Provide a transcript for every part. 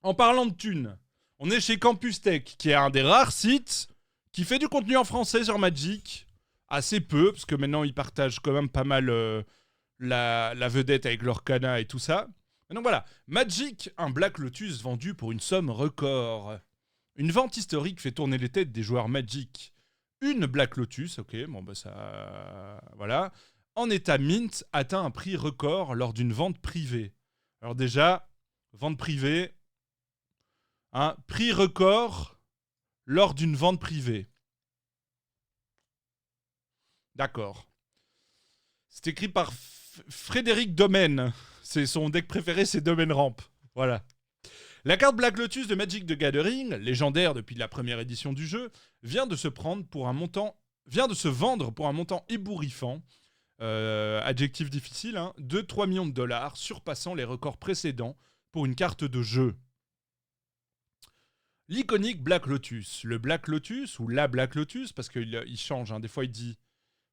En parlant de thunes, on est chez Campus Tech, qui est un des rares sites qui fait du contenu en français sur Magic. Assez peu, parce que maintenant ils partagent quand même pas mal la vedette avec l'Orcana et tout ça. Et donc voilà, Magic, un Black Lotus vendu pour une somme record. Une vente historique fait tourner les têtes des joueurs Magic. Une Black Lotus, ok, bon bah ça... Voilà. En état mint, atteint un prix record lors d'une vente privée. Alors déjà, vente privée, prix record lors d'une vente privée. D'accord. C'est écrit par Frédéric Domaine. C'est son deck préféré, c'est Domaine Ramp. Voilà. La carte Black Lotus de Magic the Gathering, légendaire depuis la première édition du jeu, vient de se vendre pour un montant ébouriffant, adjectif difficile, de 3 millions de dollars, surpassant les records précédents pour une carte de jeu. L'iconique Black Lotus, le Black Lotus, ou la Black Lotus, parce qu'il change, des fois il dit...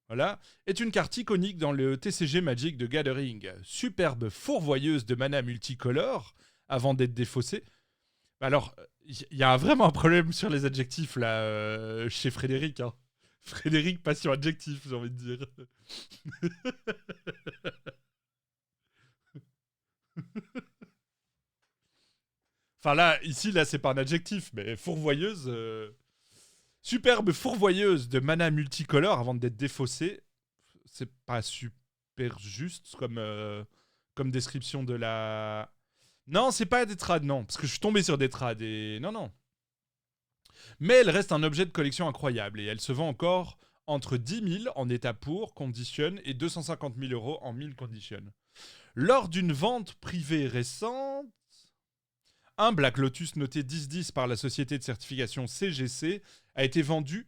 Voilà, est une carte iconique dans le TCG Magic the Gathering. Superbe fourvoyeuse de mana multicolore, avant d'être défaussée. Alors, il y a vraiment un problème sur les adjectifs, là, chez Frédéric. Frédéric, pas sur adjectif, j'ai envie de dire. Enfin là, ici, là, c'est pas un adjectif, mais fourvoyeuse... Superbe fourvoyeuse de mana multicolore avant d'être défaussée. C'est pas super juste comme description de la... Non, c'est pas des trades, non. Parce que je suis tombé sur des trades et... Non. Mais elle reste un objet de collection incroyable et elle se vend encore entre 10 000 en état pour, condition, et 250 000 € en 1000 condition. Lors d'une vente privée récente, un Black Lotus noté 10-10 par la société de certification CGC a été vendu,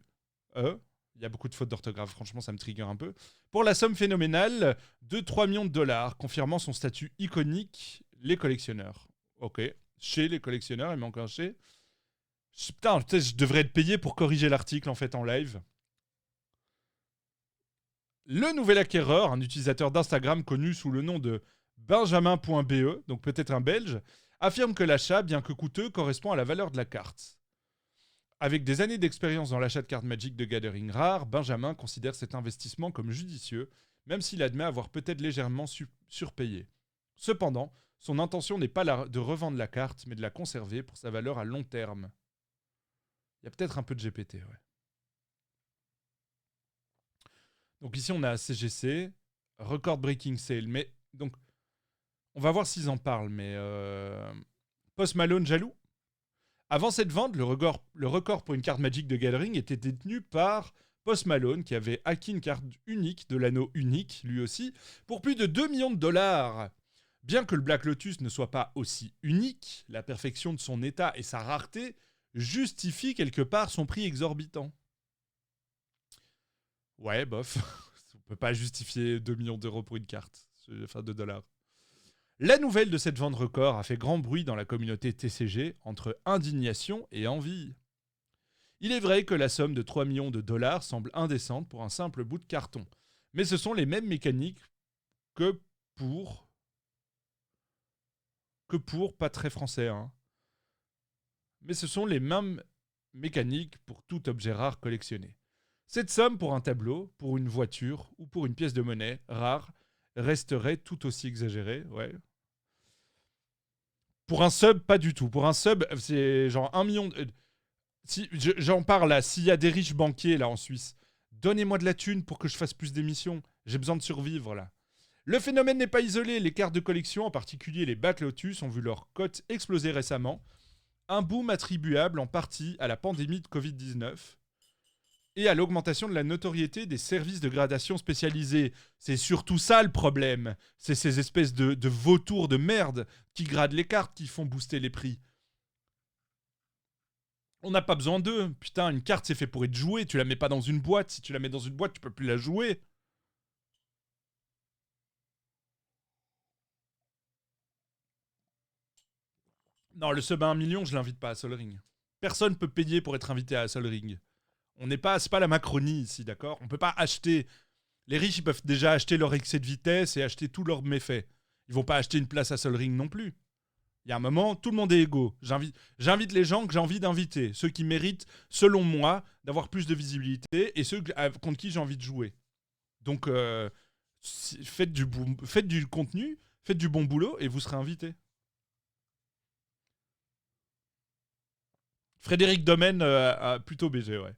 il y a beaucoup de fautes d'orthographe, franchement ça me trigger un peu, pour la somme phénoménale de 3 millions de dollars, confirmant son statut iconique, les collectionneurs. Ok, chez les collectionneurs, il manque un chez. Putain, peut-être je devrais être payé pour corriger l'article en fait en live. Le nouvel acquéreur, un utilisateur d'Instagram connu sous le nom de benjamin.be, donc peut-être un belge, affirme que l'achat, bien que coûteux, correspond à la valeur de la carte. Avec des années d'expérience dans l'achat de cartes Magic de Gathering rares, Benjamin considère cet investissement comme judicieux, même s'il admet avoir peut-être légèrement surpayé. Cependant, son intention n'est pas de revendre la carte, mais de la conserver pour sa valeur à long terme. Il y a peut-être un peu de GPT, ouais. Donc ici, on a CGC, Record Breaking Sale, mais donc... On va voir s'ils en parlent, mais... Post Malone jaloux. Avant cette vente, le record pour une carte Magic de Gathering était détenu par Post Malone, qui avait hacké une carte unique de l'anneau unique, lui aussi, pour plus de 2 millions de dollars. Bien que le Black Lotus ne soit pas aussi unique, la perfection de son état et sa rareté justifient quelque part son prix exorbitant. Ouais, bof. On peut pas justifier 2 millions d'euros pour une carte. Enfin, de dollars. La nouvelle de cette vente record a fait grand bruit dans la communauté TCG, entre indignation et envie. Il est vrai que la somme de 3 millions de dollars semble indécente pour un simple bout de carton, mais ce sont les mêmes mécaniques que pour pas très français, mais ce sont les mêmes mécaniques pour tout objet rare collectionné. Cette somme pour un tableau, pour une voiture ou pour une pièce de monnaie rare resterait tout aussi exagérée, ouais. Pour un sub, pas du tout. Pour un sub, c'est genre 1 million... Si, j'en parle là, s'il y a des riches banquiers là en Suisse, donnez-moi de la thune pour que je fasse plus d'émissions. J'ai besoin de survivre là. Le phénomène n'est pas isolé. Les cartes de collection, en particulier les Black Lotus, ont vu leur cote exploser récemment. Un boom attribuable en partie à la pandémie de Covid-19 et à l'augmentation de la notoriété des services de gradation spécialisés. C'est surtout ça le problème. C'est ces espèces de vautours de merde qui gradent les cartes qui font booster les prix. On n'a pas besoin d'eux. Putain, une carte c'est fait pour être jouée. Tu la mets pas dans une boîte. Si tu la mets dans une boîte, tu peux plus la jouer. Non, le sub à 1 million, je l'invite pas à Sol Ring. Personne peut payer pour être invité à Sol Ring. On n'est pas, c'est pas la Macronie ici, d'accord? On peut pas acheter. Les riches, ils peuvent déjà acheter leur excès de vitesse et acheter tous leurs méfaits. Ils vont pas acheter une place à Sol Ring non plus. Il y a un moment, tout le monde est égaux. J'invite les gens que j'ai envie d'inviter. Ceux qui méritent, selon moi, d'avoir plus de visibilité et ceux contre qui j'ai envie de jouer. Donc, faites du contenu, faites du bon boulot et vous serez invité. Frédéric Domaine a plutôt BG, ouais.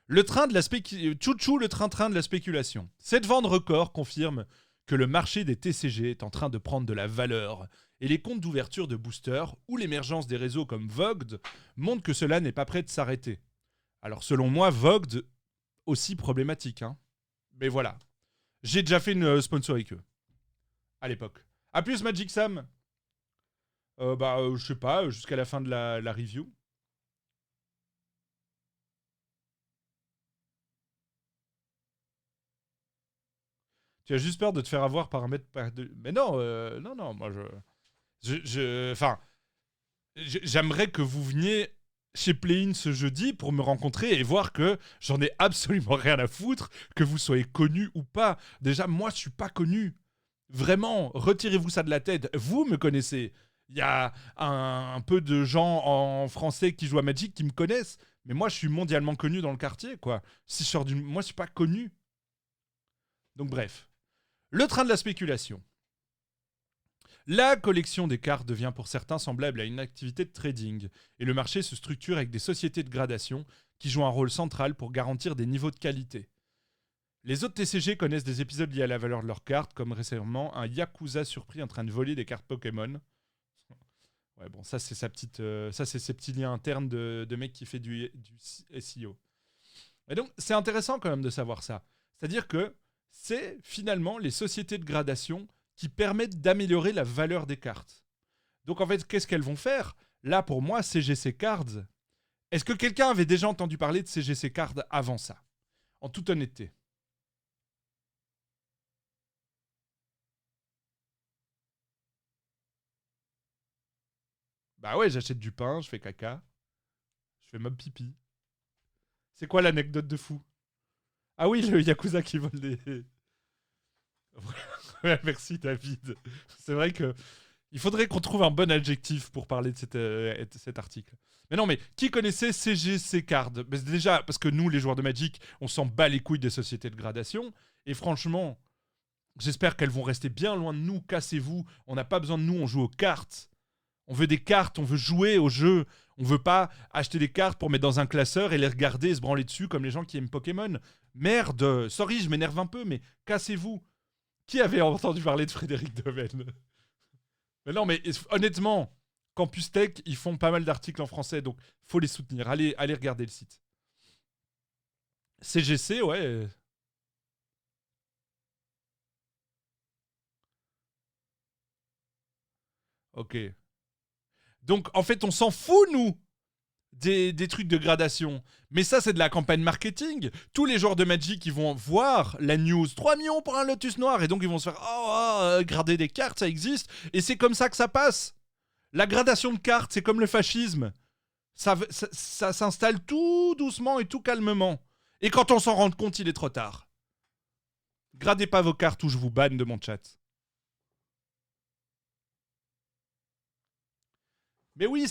Le train de la Chouchou, le train-train de la spéculation. Cette vente record confirme que le marché des TCG est en train de prendre de la valeur et les comptes d'ouverture de boosters ou l'émergence des réseaux comme Vogued montrent que cela n'est pas prêt de s'arrêter. Alors selon moi, Vogued aussi problématique, hein. Mais voilà. J'ai déjà fait une sponsor avec eux. À l'époque. A plus Magic Sam. Je sais pas, jusqu'à la fin de la review. Tu as juste peur de te faire avoir par un mètre par deux. Mais non, non, moi enfin, j'aimerais que vous veniez chez Play-In ce jeudi pour me rencontrer et voir que j'en ai absolument rien à foutre, que vous soyez connu ou pas. Déjà, moi, je suis pas connu. Vraiment, retirez-vous ça de la tête. Vous me connaissez. Il y a un peu de gens en français qui jouent à Magic qui me connaissent. Mais moi, je suis mondialement connu dans le quartier, quoi. Si je sors moi, je suis pas connu. Donc bref. Le train de la spéculation. La collection des cartes devient pour certains semblable à une activité de trading, et le marché se structure avec des sociétés de gradation qui jouent un rôle central pour garantir des niveaux de qualité. Les autres TCG connaissent des épisodes liés à la valeur de leurs cartes, comme récemment un Yakuza surpris en train de voler des cartes Pokémon. Ouais, bon, ça c'est ses petits liens internes de mec qui fait du SEO. Et donc, c'est intéressant quand même de savoir ça. C'est-à-dire que c'est finalement les sociétés de gradation qui permettent d'améliorer la valeur des cartes. Donc en fait, qu'est-ce qu'elles vont faire? Là, pour moi, CGC Cards. Est-ce que quelqu'un avait déjà entendu parler de CGC Cards avant ça? En toute honnêteté. Bah ouais, j'achète du pain, je fais caca, je fais mob pipi. C'est quoi l'anecdote de fou? Ah oui, le Yakuza qui vole des... Ouais, merci David. C'est vrai que il faudrait qu'on trouve un bon adjectif pour parler de cet article. Mais non, mais qui connaissait CGC Card? Déjà, parce que nous, les joueurs de Magic, on s'en bat les couilles des sociétés de gradation. Et franchement, j'espère qu'elles vont rester bien loin de nous. Cassez-vous. On n'a pas besoin de nous, on joue aux cartes. On veut des cartes, on veut jouer au jeu. On veut pas acheter des cartes pour mettre dans un classeur et les regarder et se branler dessus comme les gens qui aiment Pokémon. Merde, sorry, je m'énerve un peu, mais cassez-vous. Qui avait entendu parler de Frédéric Domaine? Mais non, mais honnêtement, Campus Tech, ils font pas mal d'articles en français, donc faut les soutenir. Allez regarder le site. CGC, ouais. Ok. Donc, en fait, on s'en fout, nous, des trucs de gradation. Mais ça, c'est de la campagne marketing. Tous les joueurs de Magic, ils vont voir la news. 3 millions pour un Lotus Noir. Et donc, ils vont se faire grader des cartes, ça existe. Et c'est comme ça que ça passe. La gradation de cartes, c'est comme le fascisme. Ça s'installe tout doucement et tout calmement. Et quand on s'en rend compte, il est trop tard. Gradez pas vos cartes ou je vous banne de mon chat. Mais oui,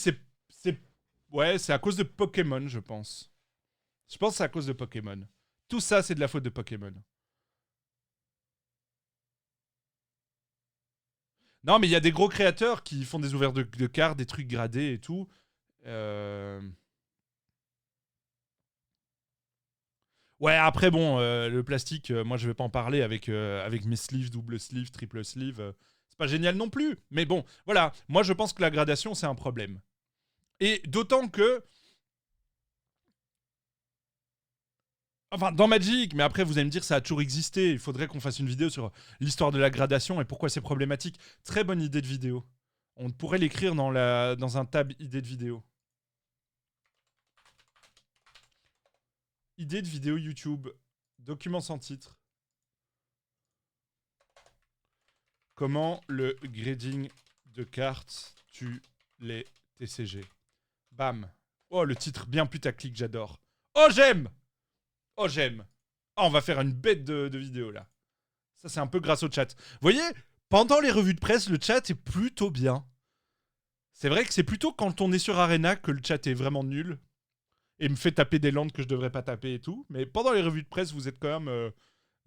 ouais, c'est à cause de Pokémon, je pense. Je pense que c'est à cause de Pokémon. Tout ça, c'est de la faute de Pokémon. Non, mais il y a des gros créateurs qui font des ouvertures de cartes, des trucs gradés et tout. Ouais, après, bon, le plastique, moi, je vais pas en parler avec mes sleeves, double sleeve, triple sleeve. C'est pas génial non plus. Mais bon, voilà. Moi, je pense que la gradation, c'est un problème. Et d'autant que... Enfin, dans Magic, mais après, vous allez me dire, ça a toujours existé. Il faudrait qu'on fasse une vidéo sur l'histoire de la gradation et pourquoi c'est problématique. Très bonne idée de vidéo. On pourrait l'écrire dans un tab idée de vidéo. Idée de vidéo YouTube. Document sans titre. Comment le grading de cartes tue les TCG. Bam. Oh, le titre bien putaclic, j'adore. Oh, j'aime. Oh, j'aime. Oh, on va faire une bête de vidéo, là. Ça, c'est un peu grâce au chat. Vous voyez, pendant les revues de presse, le chat est plutôt bien. C'est vrai que c'est plutôt quand on est sur Arena que le chat est vraiment nul et me fait taper des landes que je devrais pas taper et tout. Mais pendant les revues de presse, vous êtes quand même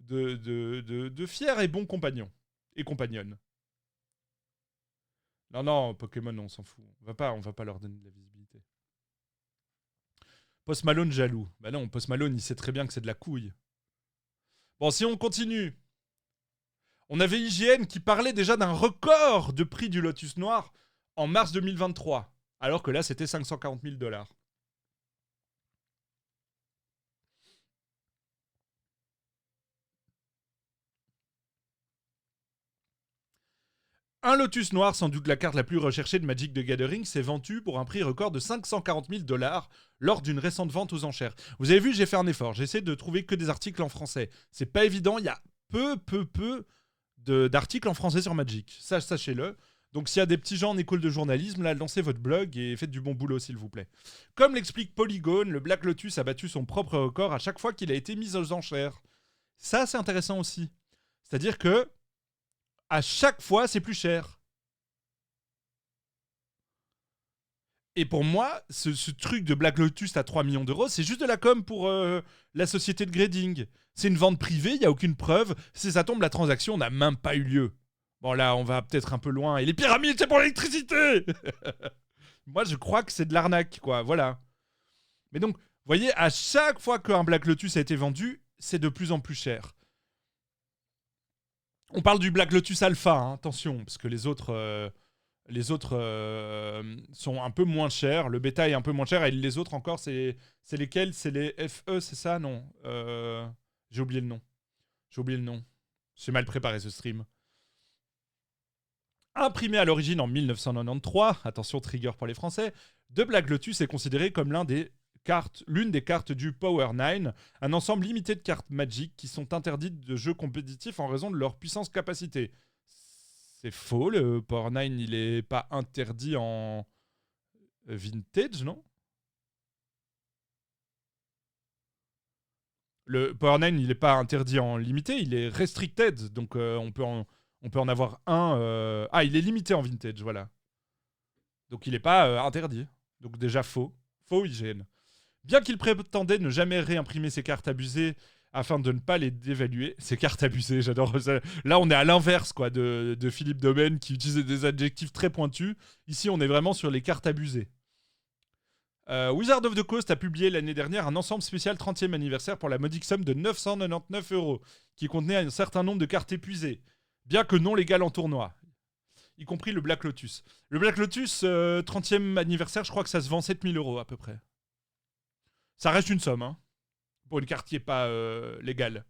de fiers et bons compagnons et compagnonnes. Non, non, Pokémon, on s'en fout. On va pas leur donner de la visibilité. Post Malone jaloux. Bah non, Post Malone, il sait très bien que c'est de la couille. Bon, si on continue. On avait IGN qui parlait déjà d'un record de prix du Lotus Noir en mars 2023. Alors que là, c'était 540 000 $. Un Lotus Noir, sans doute la carte la plus recherchée de Magic the Gathering, s'est vendu pour un prix record de 540 000 $ lors d'une récente vente aux enchères. Vous avez vu, j'ai fait un effort. J'essaie de trouver que des articles en français. C'est pas évident, il y a peu d'articles en français sur Magic. Ça, sachez-le. Donc s'il y a des petits gens en école de journalisme, là, lancez votre blog et faites du bon boulot, s'il vous plaît. Comme l'explique Polygon, le Black Lotus a battu son propre record à chaque fois qu'il a été mis aux enchères. Ça, c'est intéressant aussi. C'est-à-dire que à chaque fois, c'est plus cher. Et pour moi, ce truc de Black Lotus à 3 millions d'euros, c'est juste de la com pour la société de grading. C'est une vente privée, il n'y a aucune preuve. Si ça tombe, la transaction n'a même pas eu lieu. Bon, là, on va peut-être un peu loin. Et les pyramides, c'est pour l'électricité. Moi, je crois que c'est de l'arnaque, quoi. Voilà. Mais donc, vous voyez, à chaque fois qu'un Black Lotus a été vendu, c'est de plus en plus cher. On parle du Black Lotus Alpha, hein, attention, parce que les autres sont un peu moins chers. Le bêta est un peu moins cher. Et les autres encore, c'est lesquels? C'est les FE, c'est ça? Non. J'ai oublié le nom. J'ai mal préparé ce stream. Imprimé à l'origine en 1993, attention trigger pour les Français, The Black Lotus est considéré comme l'une des cartes du Power 9, un ensemble limité de cartes Magic qui sont interdites de jeux compétitifs en raison de leur puissance capacité. C'est faux, le Power 9 il est pas interdit en vintage, non? Le Power 9 il est pas interdit en limité, il est restricted, donc on peut en avoir un... Ah, il est limité en vintage, voilà. Donc il n'est pas interdit. Donc déjà faux. Faux IGN. Bien qu'il prétendait ne jamais réimprimer ses cartes abusées afin de ne pas les dévaluer. Ces cartes abusées, j'adore ça. Là, on est à l'inverse quoi, de Philippe Domaine qui utilisait des adjectifs très pointus. Ici, on est vraiment sur les cartes abusées. Wizard of the Coast a publié l'année dernière un ensemble spécial 30e anniversaire pour la modique somme de 999 €, qui contenait un certain nombre de cartes épuisées, bien que non légales en tournoi, y compris le Black Lotus. Le Black Lotus, 30e anniversaire, je crois que ça se vend 7000 € à peu près. Ça reste une somme, hein, pour une carte qui n'est pas légale.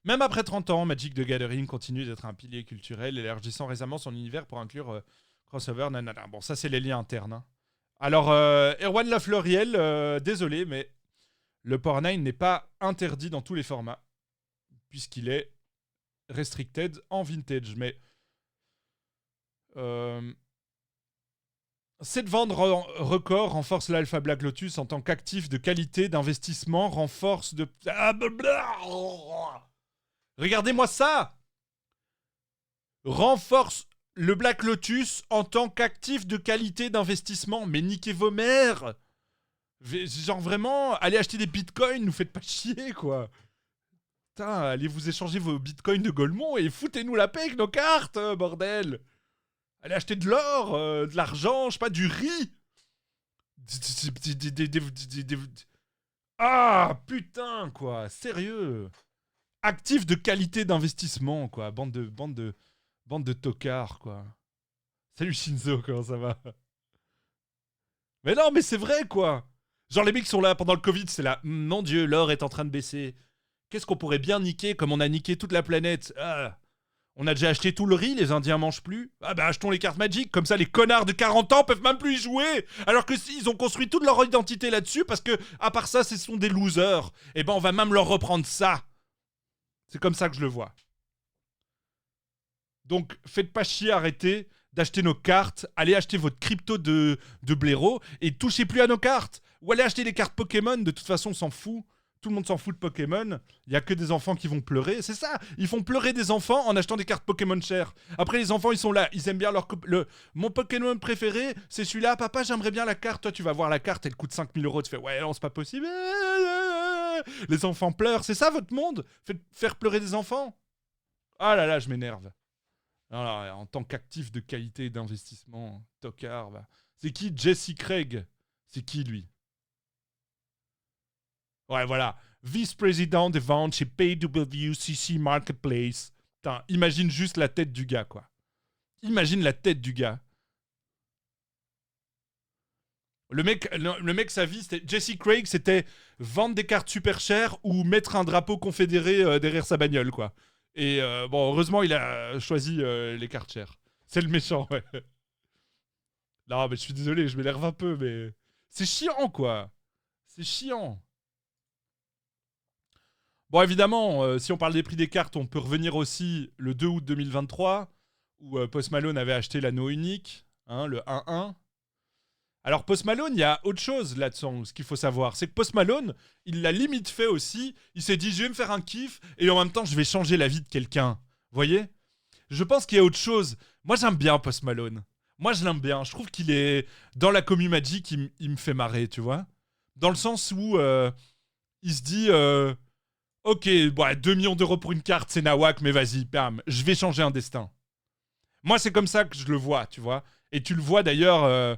Même après 30 ans, Magic the Gathering continue d'être un pilier culturel, élargissant récemment son univers pour inclure crossover, nanana. Bon, ça, c'est les liens internes. Hein. Alors, Erwan Lafleuriel, désolé, mais le Power 9 n'est pas interdit dans tous les formats, puisqu'il est restricted en vintage. Mais cette vente record renforce l'Alpha Black Lotus en tant qu'actif de qualité d'investissement, renforce de... Regardez-moi ça! Renforce le Black Lotus en tant qu'actif de qualité d'investissement. Mais niquez vos mères! Genre vraiment, allez acheter des bitcoins, nous faites pas chier, quoi. Putain, allez vous échanger vos bitcoins de Golemont et foutez-nous la paix avec nos cartes, bordel! Allez acheter de l'or, de l'argent, je sais pas, du riz! Ah, putain, quoi, sérieux! Actif de qualité d'investissement, quoi. Bande de tocards, quoi. Salut Shinzo, comment ça va? Mais non, mais c'est vrai, quoi. Genre les mecs sont là pendant le Covid, c'est là. Mon Dieu, l'or est en train de baisser. Qu'est-ce qu'on pourrait bien niquer comme on a niqué toute la planète? On a déjà acheté tout le riz, les Indiens mangent plus. Ah bah achetons les cartes Magic, comme ça les connards de 40 ans peuvent même plus y jouer. Alors que s'ils ont construit toute leur identité là-dessus, parce que à part ça, ce sont des losers. Et ben on va même leur reprendre ça. C'est comme ça que je le vois. Donc, faites pas chier, arrêtez d'acheter nos cartes. Allez acheter votre crypto de blaireau et touchez plus à nos cartes. Ou allez acheter des cartes Pokémon, de toute façon, on s'en fout. Tout le monde s'en fout de Pokémon. Il y a que des enfants qui vont pleurer. C'est ça. Ils font pleurer des enfants en achetant des cartes Pokémon chères. Après, les enfants, ils sont là. Ils aiment bien mon Pokémon préféré, c'est celui-là. Papa, j'aimerais bien la carte. Toi, tu vas voir la carte. Elle coûte 5 000 euros. Tu fais, ouais, non, c'est pas possible. Les enfants pleurent. C'est ça, votre monde? Faire pleurer des enfants? Ah là là, je m'énerve. Alors, en tant qu'actif de qualité et d'investissement, tocard, va. C'est qui Jesse Craig? C'est qui, lui? Ouais, voilà. Vice-président des ventes chez PWCC Marketplace. Putain, imagine juste la tête du gars, quoi. Imagine la tête du gars. Le mec, sa vie, c'était... Jesse Craig, c'était vendre des cartes super chères ou mettre un drapeau confédéré derrière sa bagnole, quoi. Et bon, heureusement, il a choisi les cartes chères. C'est le méchant, ouais. Non, mais je suis désolé, je m'énerve un peu, mais... C'est chiant, quoi. C'est chiant. Bon, évidemment, si on parle des prix des cartes, on peut revenir aussi le 2 août 2023, où Post Malone avait acheté l'anneau unique, hein, le 1-1. Alors, Post Malone, il y a autre chose là-dessus, ce qu'il faut savoir. C'est que Post Malone, il l'a limite fait aussi. Il s'est dit, je vais me faire un kiff, et en même temps, je vais changer la vie de quelqu'un. Vous voyez? Je pense qu'il y a autre chose. Moi, j'aime bien Post Malone. Moi, je l'aime bien. Je trouve qu'il est... Dans la commu Magic, il me fait marrer, tu vois? Dans le sens où il se dit... Ok, bon, 2 millions d'euros pour une carte, c'est nawak, mais vas-y, bam, je vais changer un destin. Moi, c'est comme ça que je le vois, tu vois. Et tu le vois d'ailleurs...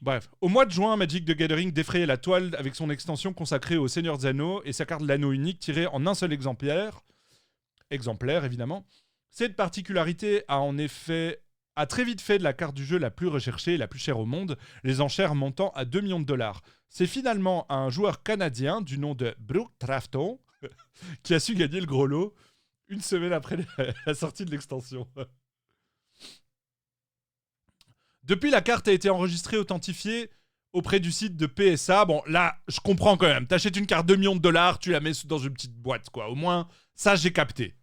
Bref, au mois de juin, Magic the Gathering défrayait la toile avec son extension consacrée au Seigneur des Anneaux et sa carte de l'anneau unique tirée en un seul exemplaire, évidemment. Cette particularité a très vite fait de la carte du jeu la plus recherchée et la plus chère au monde, les enchères montant à 2 millions de dollars. C'est finalement un joueur canadien du nom de Brooke Trafton qui a su gagner le gros lot une semaine après la sortie de l'extension. Depuis, la carte a été enregistrée, authentifiée auprès du site de PSA. Bon, là, je comprends quand même. T'achètes une carte de 2 millions de dollars, tu la mets dans une petite boîte, quoi. Au moins, ça, j'ai capté.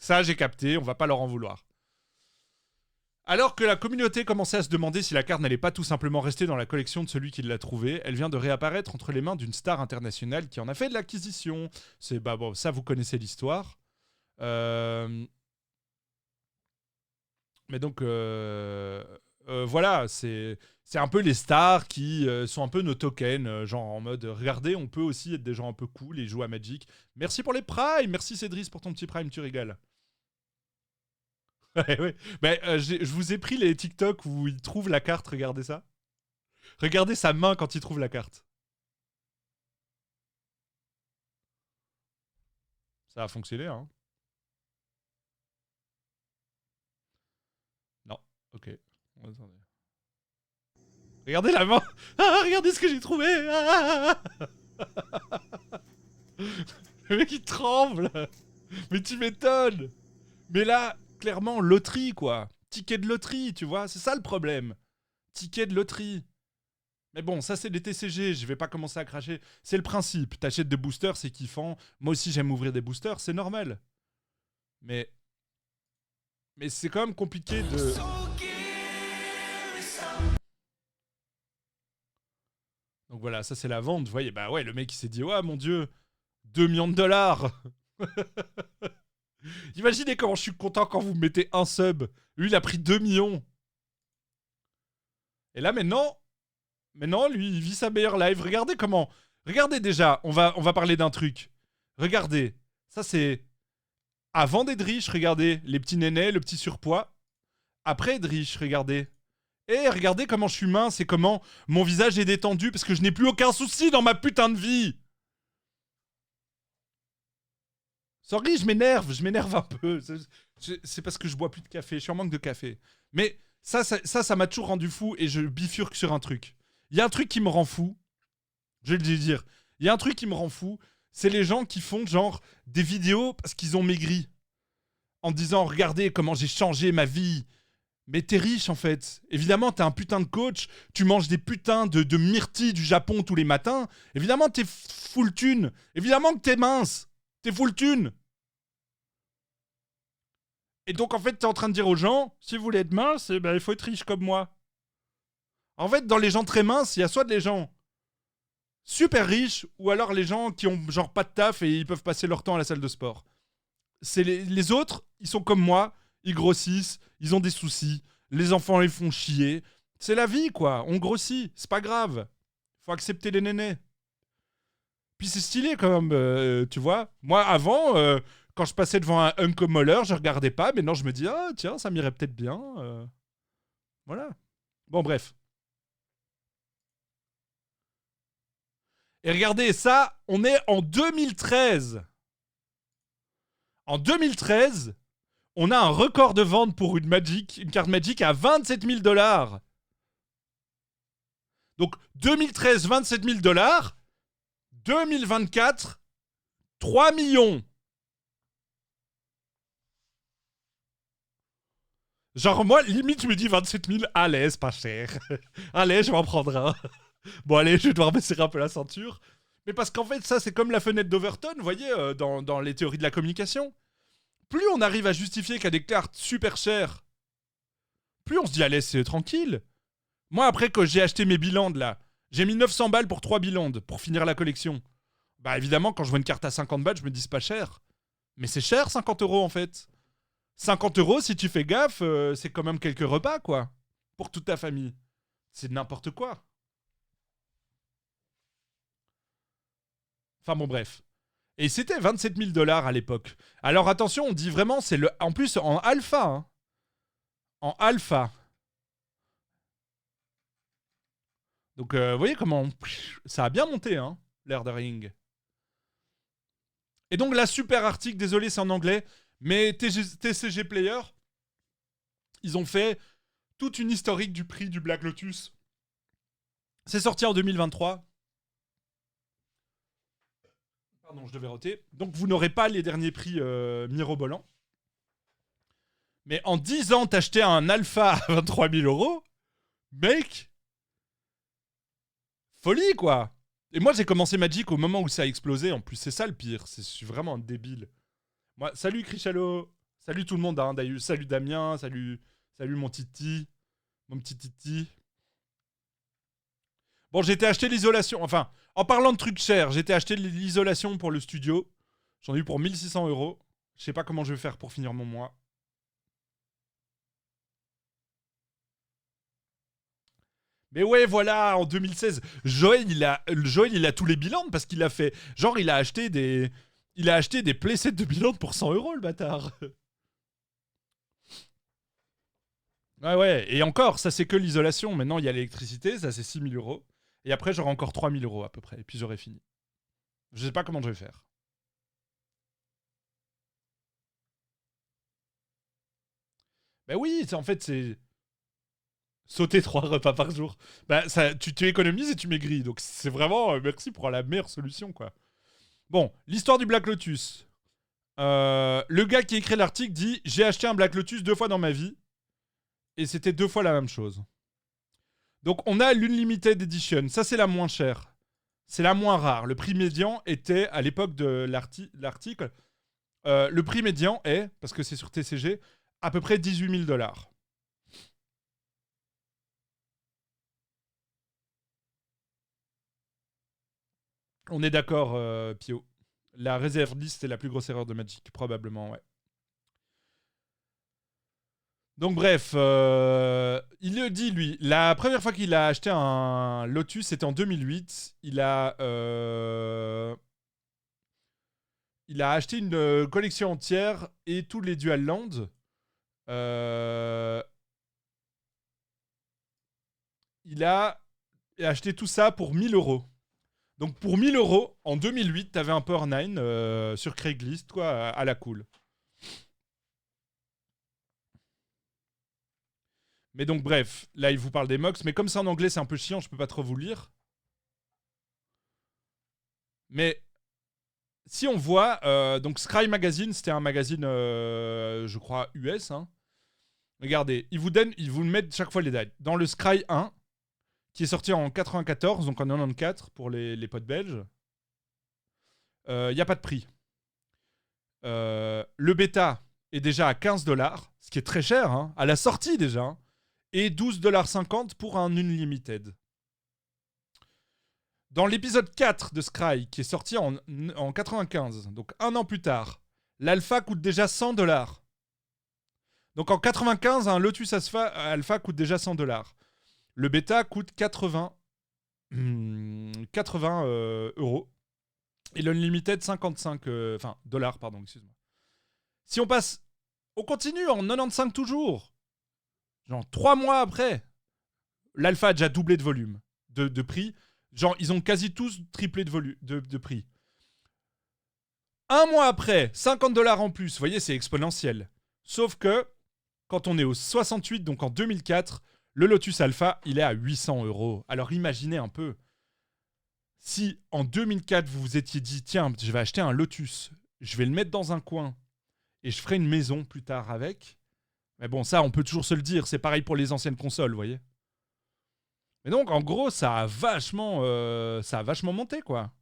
On va pas leur en vouloir. Alors que la communauté commençait à se demander si la carte n'allait pas tout simplement rester dans la collection de celui qui l'a trouvée, elle vient de réapparaître entre les mains d'une star internationale qui en a fait de l'acquisition. Bon, ça, vous connaissez l'histoire. Mais donc... voilà, c'est un peu les stars qui sont un peu nos tokens, genre en mode regardez, on peut aussi être des gens un peu cool et jouer à Magic. Merci pour les primes, merci Cédric pour ton petit prime, tu régales. Ouais. Je vous ai pris les TikTok où il trouve la carte, regardez ça. Regardez sa main quand il trouve la carte. Ça a fonctionné, hein. Non, ok. Attendez. Regardez la main. Ah, regardez ce que j'ai trouvé. Ah. Le mec il tremble. Mais tu m'étonnes. Mais là, clairement, loterie quoi. Ticket de loterie, tu vois. C'est ça le problème. Ticket de loterie. Mais bon, ça c'est des TCG, je vais pas commencer à cracher. C'est le principe. T'achètes des boosters, c'est kiffant. Moi aussi j'aime ouvrir des boosters, c'est normal. Mais c'est quand même compliqué de... Donc voilà, ça c'est la vente, vous voyez. Bah ouais, le mec il s'est dit, ouais mon dieu, 2 millions de dollars. Imaginez comment je suis content quand vous me mettez un sub. Lui il a pris 2 millions. Et là maintenant, lui il vit sa meilleure life. Regardez comment. Regardez déjà, on va parler d'un truc. Regardez, ça c'est... Avant d'être riche, regardez, les petits nénés, le petit surpoids. Après être riche, regardez. Et regardez comment je suis mince et comment mon visage est détendu parce que je n'ai plus aucun souci dans ma putain de vie. Sorry, je m'énerve un peu. C'est parce que je bois plus de café, je suis en manque de café. Mais ça m'a toujours rendu fou et je bifurque sur un truc. Il y a un truc qui me rend fou. Je vais le dire. Il y a un truc qui me rend fou. C'est les gens qui font genre des vidéos parce qu'ils ont maigri. En disant, regardez comment j'ai changé ma vie. Mais t'es riche en fait. Évidemment, t'es un putain de coach. Tu manges des putains de myrtilles du Japon tous les matins. Évidemment, t'es full thune. Évidemment que t'es mince. T'es full thune. Et donc, en fait, t'es en train de dire aux gens, si vous voulez être mince, ben, il faut être riche comme moi. En fait, dans les gens très minces, il y a soit super riches ou alors les gens qui ont genre pas de taf et ils peuvent passer leur temps à la salle de sport. C'est les autres, ils sont comme moi, ils grossissent, ils ont des soucis, les enfants les font chier. C'est la vie, quoi. On grossit, c'est pas grave. Faut accepter les nénés. Puis c'est stylé quand même, tu vois. Moi, avant, quand je passais devant un Uncle Moller, je regardais pas. Maintenant, je me dis, ah tiens, ça m'irait peut-être bien. Voilà. Bon, bref. Et regardez, ça, on est en 2013. En 2013, on a un record de vente pour une carte Magic à 27 000 $. Donc 2013, 27 000 $. 2024, 3 millions. Genre moi, limite, je me dis 27 000, allez, c'est pas cher. Allez, je vais en prendre un. Bon, allez, je vais devoir me serrer un peu la ceinture. Mais parce qu'en fait, ça, c'est comme la fenêtre d'Overton, vous voyez, dans les théories de la communication. Plus on arrive à justifier qu'il y a des cartes super chères, plus on se dit, allez, c'est tranquille. Moi, après, quand j'ai acheté mes Bilandes, là, j'ai mis 900 balles pour 3 Bilandes, pour finir la collection. Bah, évidemment, quand je vois une carte à 50 balles, je me dis, c'est pas cher. Mais c'est cher, 50 euros, en fait. 50 euros, si tu fais gaffe, c'est quand même quelques repas, quoi. Pour toute ta famille. C'est n'importe quoi. Enfin, bon, bref. Et c'était 27 000 $ à l'époque. Alors, attention, on dit vraiment, c'est le. En plus, en alpha, hein. En alpha. Donc, vous voyez comment ça a bien monté, hein, l'air de ring. Et donc, la super article, désolé, c'est en anglais, mais TCG Player, ils ont fait toute une historique du prix du Black Lotus. C'est sorti en 2023. Pardon, je devais roter. Donc, vous n'aurez pas les derniers prix mirobolants. Mais en 10 ans, t'achetais un alpha à 23 000 €, mec, folie, quoi. Et moi, j'ai commencé Magic au moment où ça a explosé. En plus, c'est ça le pire. Je suis vraiment un débile. Moi, salut Crichalo. Salut tout le monde, hein, d'ailleurs. Salut Damien. Salut mon Titi. Mon petit Titi. Bon, j'ai été acheter l'isolation. Enfin, en parlant de trucs chers, j'ai été acheter l'isolation pour le studio. J'en ai eu pour 1600 €. Je sais pas comment je vais faire pour finir mon mois. Mais ouais, voilà, en 2016, Joël, il a tous les bilans parce qu'il a fait. Genre, il a acheté des playsets de bilan pour 100 €, le bâtard. Ouais, ouais. Et encore, ça, c'est que l'isolation. Maintenant, il y a l'électricité, ça, c'est 6 000 €. Et après, j'aurai encore 3 000 € à peu près. Et puis, j'aurai fini. Je sais pas comment je vais faire. Ben oui, en fait, c'est. Sauter 3 repas par jour. Bah, ça, tu économises et tu maigris. Donc, c'est vraiment. Merci pour la meilleure solution, quoi. Bon, l'histoire du Black Lotus. Le gars qui a écrit l'article dit: j'ai acheté un Black Lotus 2 fois dans ma vie. Et c'était 2 fois la même chose. Donc on a l'Unlimited Edition. Ça, c'est la moins chère. C'est la moins rare. Le prix médian était, à l'époque de l'article, le prix médian est, parce que c'est sur TCG, à peu près 18 000 $. On est d'accord, Pio. La réserve list, c'est la plus grosse erreur de Magic, probablement, ouais. Donc bref, il le dit lui. La première fois qu'il a acheté un Lotus, c'était en 2008. Il a acheté une collection entière et tous les Dual Lands. Il a acheté tout ça pour 1000 €. Donc pour 1000 €, en 2008, t'avais un Power 9 sur Craigslist, quoi, à la cool. Mais donc bref, là il vous parle des Mox, mais comme c'est en anglais, c'est un peu chiant, je peux pas trop vous lire. Mais si on voit, donc Scry Magazine, c'était un magazine, je crois, US. Hein. Regardez, ils vous mettent chaque fois les dates. Dans le Scry 1, qui est sorti en 94, donc en 94 pour les potes belges, il n'y a pas de prix. Le bêta est déjà à 15 $, ce qui est très cher, hein, à la sortie déjà, hein, et 12,50 $ pour un Unlimited. Dans l'épisode 4 de Scry, qui est sorti en 95, donc un an plus tard, l'alpha coûte déjà 100 $. Donc en 95, un Lotus Alpha coûte déjà 100 $. Le bêta coûte 80 euros. Et l'Unlimited, 55 dollars, pardon, excuse-moi. Si on passe, on continue en 95 toujours. Genre 3 mois après, l'Alpha a déjà doublé de volume, de prix. Genre, ils ont quasi tous triplé de prix. Un mois après, 50 $ en plus. Vous voyez, c'est exponentiel. Sauf que, quand on est au 68, donc en 2004, le Lotus Alpha, il est à 800 euros. Alors imaginez un peu. Si en 2004, vous vous étiez dit, tiens, je vais acheter un Lotus, je vais le mettre dans un coin et je ferai une maison plus tard avec. Mais bon, ça, on peut toujours se le dire. C'est pareil pour les anciennes consoles, vous voyez. Mais donc, en gros, ça a vachement monté, quoi.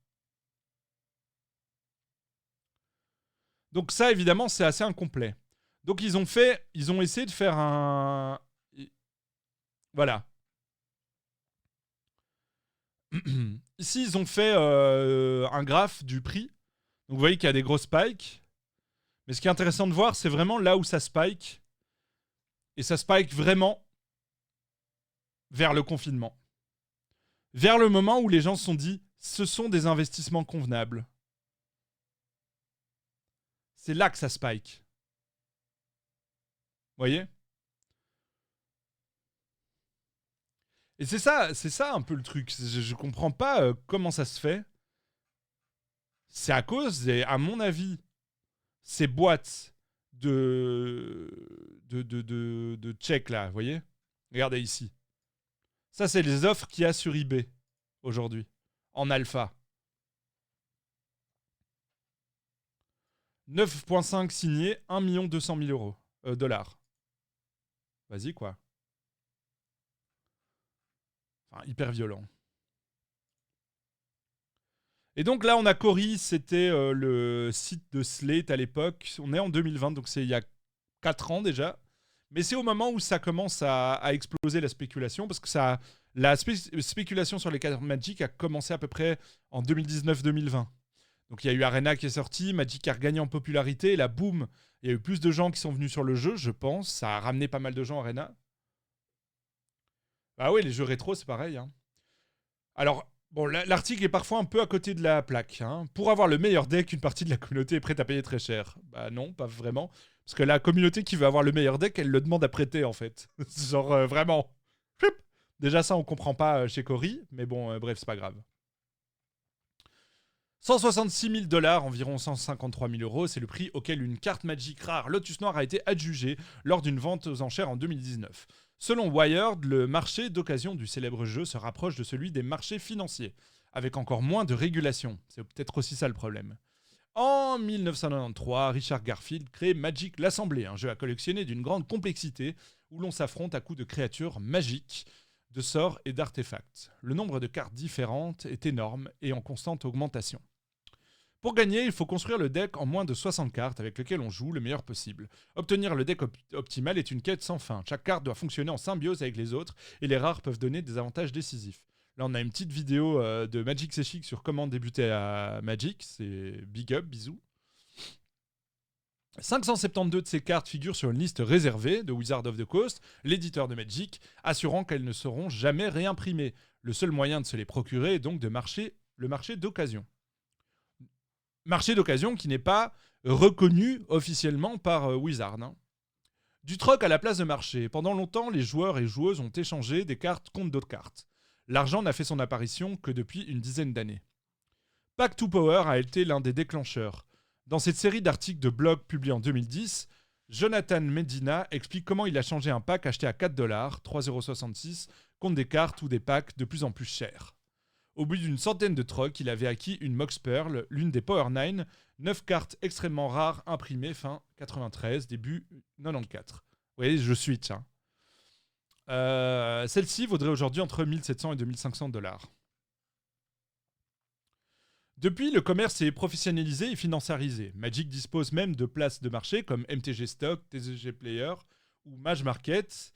Donc ça, évidemment, c'est assez incomplet. Donc ils ont essayé de faire un... Voilà. Ici, ils ont fait un graphe du prix. Donc vous voyez qu'il y a des gros spikes. Mais ce qui est intéressant de voir, c'est vraiment là où ça spike. Et ça spike vraiment vers le confinement. Vers le moment où les gens se sont dit, ce sont des investissements convenables. C'est là que ça spike. Vous voyez ? Et c'est ça un peu le truc. Je comprends pas comment ça se fait. C'est à cause, à mon avis, ces boîtes de check là, vous voyez ? Regardez ici. Ça, c'est les offres qu'il y a sur eBay aujourd'hui, en alpha. 9.5 signés, 1 200 000 euros. Dollars. Vas-y, quoi. Enfin, hyper violent. Et donc là, on a Cory, c'était le site de Slate à l'époque. On est en 2020, donc c'est il y a 4 ans déjà. Mais c'est au moment où ça commence à exploser la spéculation, parce que la spéculation sur les cartes Magic a commencé à peu près en 2019-2020. Donc il y a eu Arena qui est sorti, Magic a regagné en popularité, et là, boum, il y a eu plus de gens qui sont venus sur le jeu, je pense. Ça a ramené pas mal de gens Arena. Ah oui, les jeux rétro, c'est pareil. Hein. Alors, bon, l'article est parfois un peu à côté de la plaque. Hein. Pour avoir le meilleur deck, une partie de la communauté est prête à payer très cher. Bah non, pas vraiment. Parce que la communauté qui veut avoir le meilleur deck, elle le demande à prêter, en fait. Genre, vraiment. Déjà, ça, on comprend pas chez Cory. Mais bon, bref, c'est pas grave. 166 000 $, environ 153 000 euros, c'est le prix auquel une carte Magic rare Lotus Noir a été adjugée lors d'une vente aux enchères en 2019. Selon Wired, le marché d'occasion du célèbre jeu se rapproche de celui des marchés financiers, avec encore moins de régulation. C'est peut-être aussi ça le problème. En 1993, Richard Garfield crée Magic l'Assemblée, un jeu à collectionner d'une grande complexité où l'on s'affronte à coups de créatures magiques, de sorts et d'artefacts. Le nombre de cartes différentes est énorme et en constante augmentation. Pour gagner, il faut construire le deck en moins de 60 cartes avec lequel on joue le meilleur possible. Obtenir le deck optimal est une quête sans fin. Chaque carte doit fonctionner en symbiose avec les autres et les rares peuvent donner des avantages décisifs. Là, on a une petite vidéo de Magic C'est Chic sur comment débuter à Magic. C'est big up, bisous. 572 de ces cartes figurent sur une liste réservée de Wizard of the Coast, l'éditeur de Magic, assurant qu'elles ne seront jamais réimprimées. Le seul moyen de se les procurer est donc le marché d'occasion. Marché d'occasion qui n'est pas reconnu officiellement par Wizard. Hein. Du troc à la place de marché. Pendant longtemps, les joueurs et joueuses ont échangé des cartes contre d'autres cartes. L'argent n'a fait son apparition que depuis une dizaine d'années. Pack to Power a été l'un des déclencheurs. Dans cette série d'articles de blog publiés en 2010, Jonathan Medina explique comment il a changé un pack acheté à 4 $, 3,66 € contre des cartes ou des packs de plus en plus chers. Au bout d'une centaine de trocs, il avait acquis une Mox Pearl, l'une des Power 9, 9 cartes extrêmement rares imprimées fin 93, début 94. Vous voyez, je switch. Hein. Celle-ci vaudrait aujourd'hui entre 1700 et 2500 $. Depuis, le commerce est professionnalisé et financiarisé. Magic dispose même de places de marché comme MTG Stock, TCG Player ou Mage Market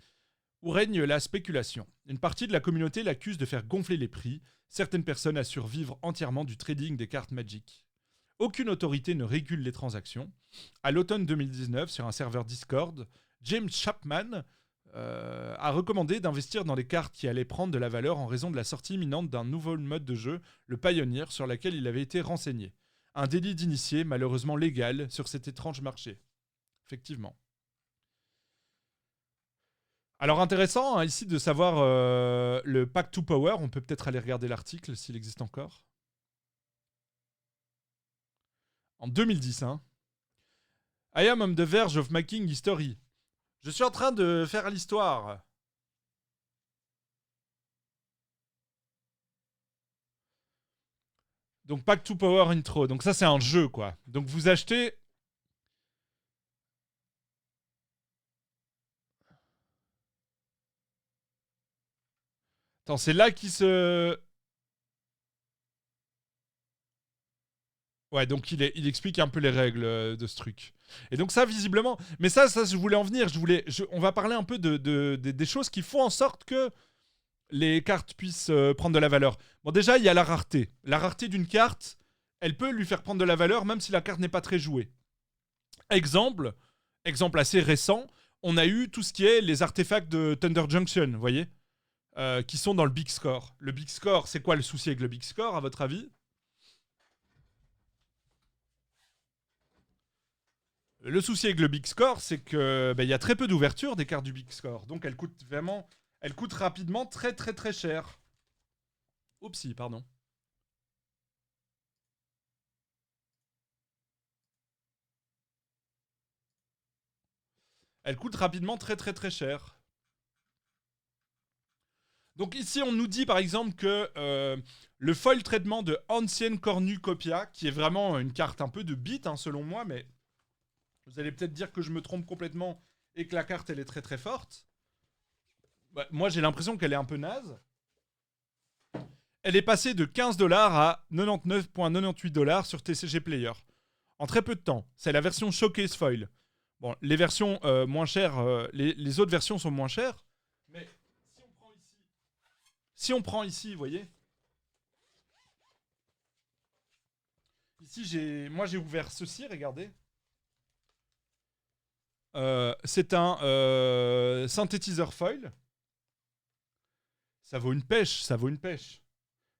où règne la spéculation. Une partie de la communauté l'accuse de faire gonfler les prix. Certaines personnes assurent vivre entièrement du trading des cartes Magic. Aucune autorité ne régule les transactions. À l'automne 2019, sur un serveur Discord, James Chapman a recommandé d'investir dans des cartes qui allaient prendre de la valeur en raison de la sortie imminente d'un nouveau mode de jeu, le Pioneer, sur laquelle il avait été renseigné. Un délit d'initié, malheureusement légal, sur cet étrange marché. Effectivement. Alors intéressant hein, ici de savoir le Pack to Power. On peut peut-être aller regarder l'article s'il existe encore. En 2010, hein. I am on the verge of making history. Je suis en train de faire l'histoire. Donc Pack to Power intro. Donc ça c'est un jeu quoi. Donc vous achetez... Attends, c'est là qu'il se... Ouais, donc il explique un peu les règles de ce truc. Et donc ça, visiblement... Mais ça je voulais en venir. On va parler un peu des choses qui font en sorte que les cartes puissent prendre de la valeur. Bon, déjà, il y a la rareté. La rareté d'une carte, elle peut lui faire prendre de la valeur même si la carte n'est pas très jouée. Exemple assez récent, on a eu tout ce qui est les artefacts de Thunder Junction, vous voyez qui sont dans le Big Score. Le Big Score, c'est quoi le souci avec le Big Score, à votre avis? Le souci avec le Big Score, c'est que y a très peu d'ouverture des cartes du Big Score. Donc elles coûtent rapidement très très très cher. Oupsie, pardon. Elles coûtent rapidement très très très cher. Donc ici, on nous dit par exemple que le foil traitement de Ancienne Cornucopia, qui est vraiment une carte un peu de beat, hein, selon moi, mais vous allez peut-être dire que je me trompe complètement et que la carte, elle est très très forte. Bah, moi, j'ai l'impression qu'elle est un peu naze. Elle est passée de 15$ à 99,98$ sur TCG Player. En très peu de temps. C'est la version Showcase Foil. Bon, les versions moins chères, les autres versions sont moins chères. Mais si on prend ici, vous voyez. Ici, moi j'ai ouvert ceci, regardez. C'est un synthétiseur foil. Ça vaut une pêche, ça vaut une pêche.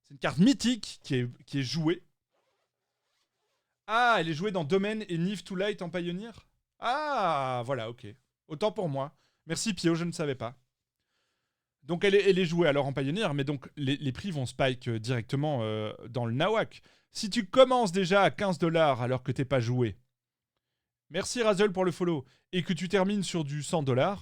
C'est une carte mythique qui est jouée. Ah, elle est jouée dans Domain et Neve to Light en Pioneer. Ah, voilà, ok. Autant pour moi. Merci Pio, je ne savais pas. Donc elle est jouée alors en Pioneer, mais donc les prix vont spike directement dans le Nawak. Si tu commences déjà à 15$ alors que t'es pas joué, merci Razel pour le follow, et que tu termines sur du 100$,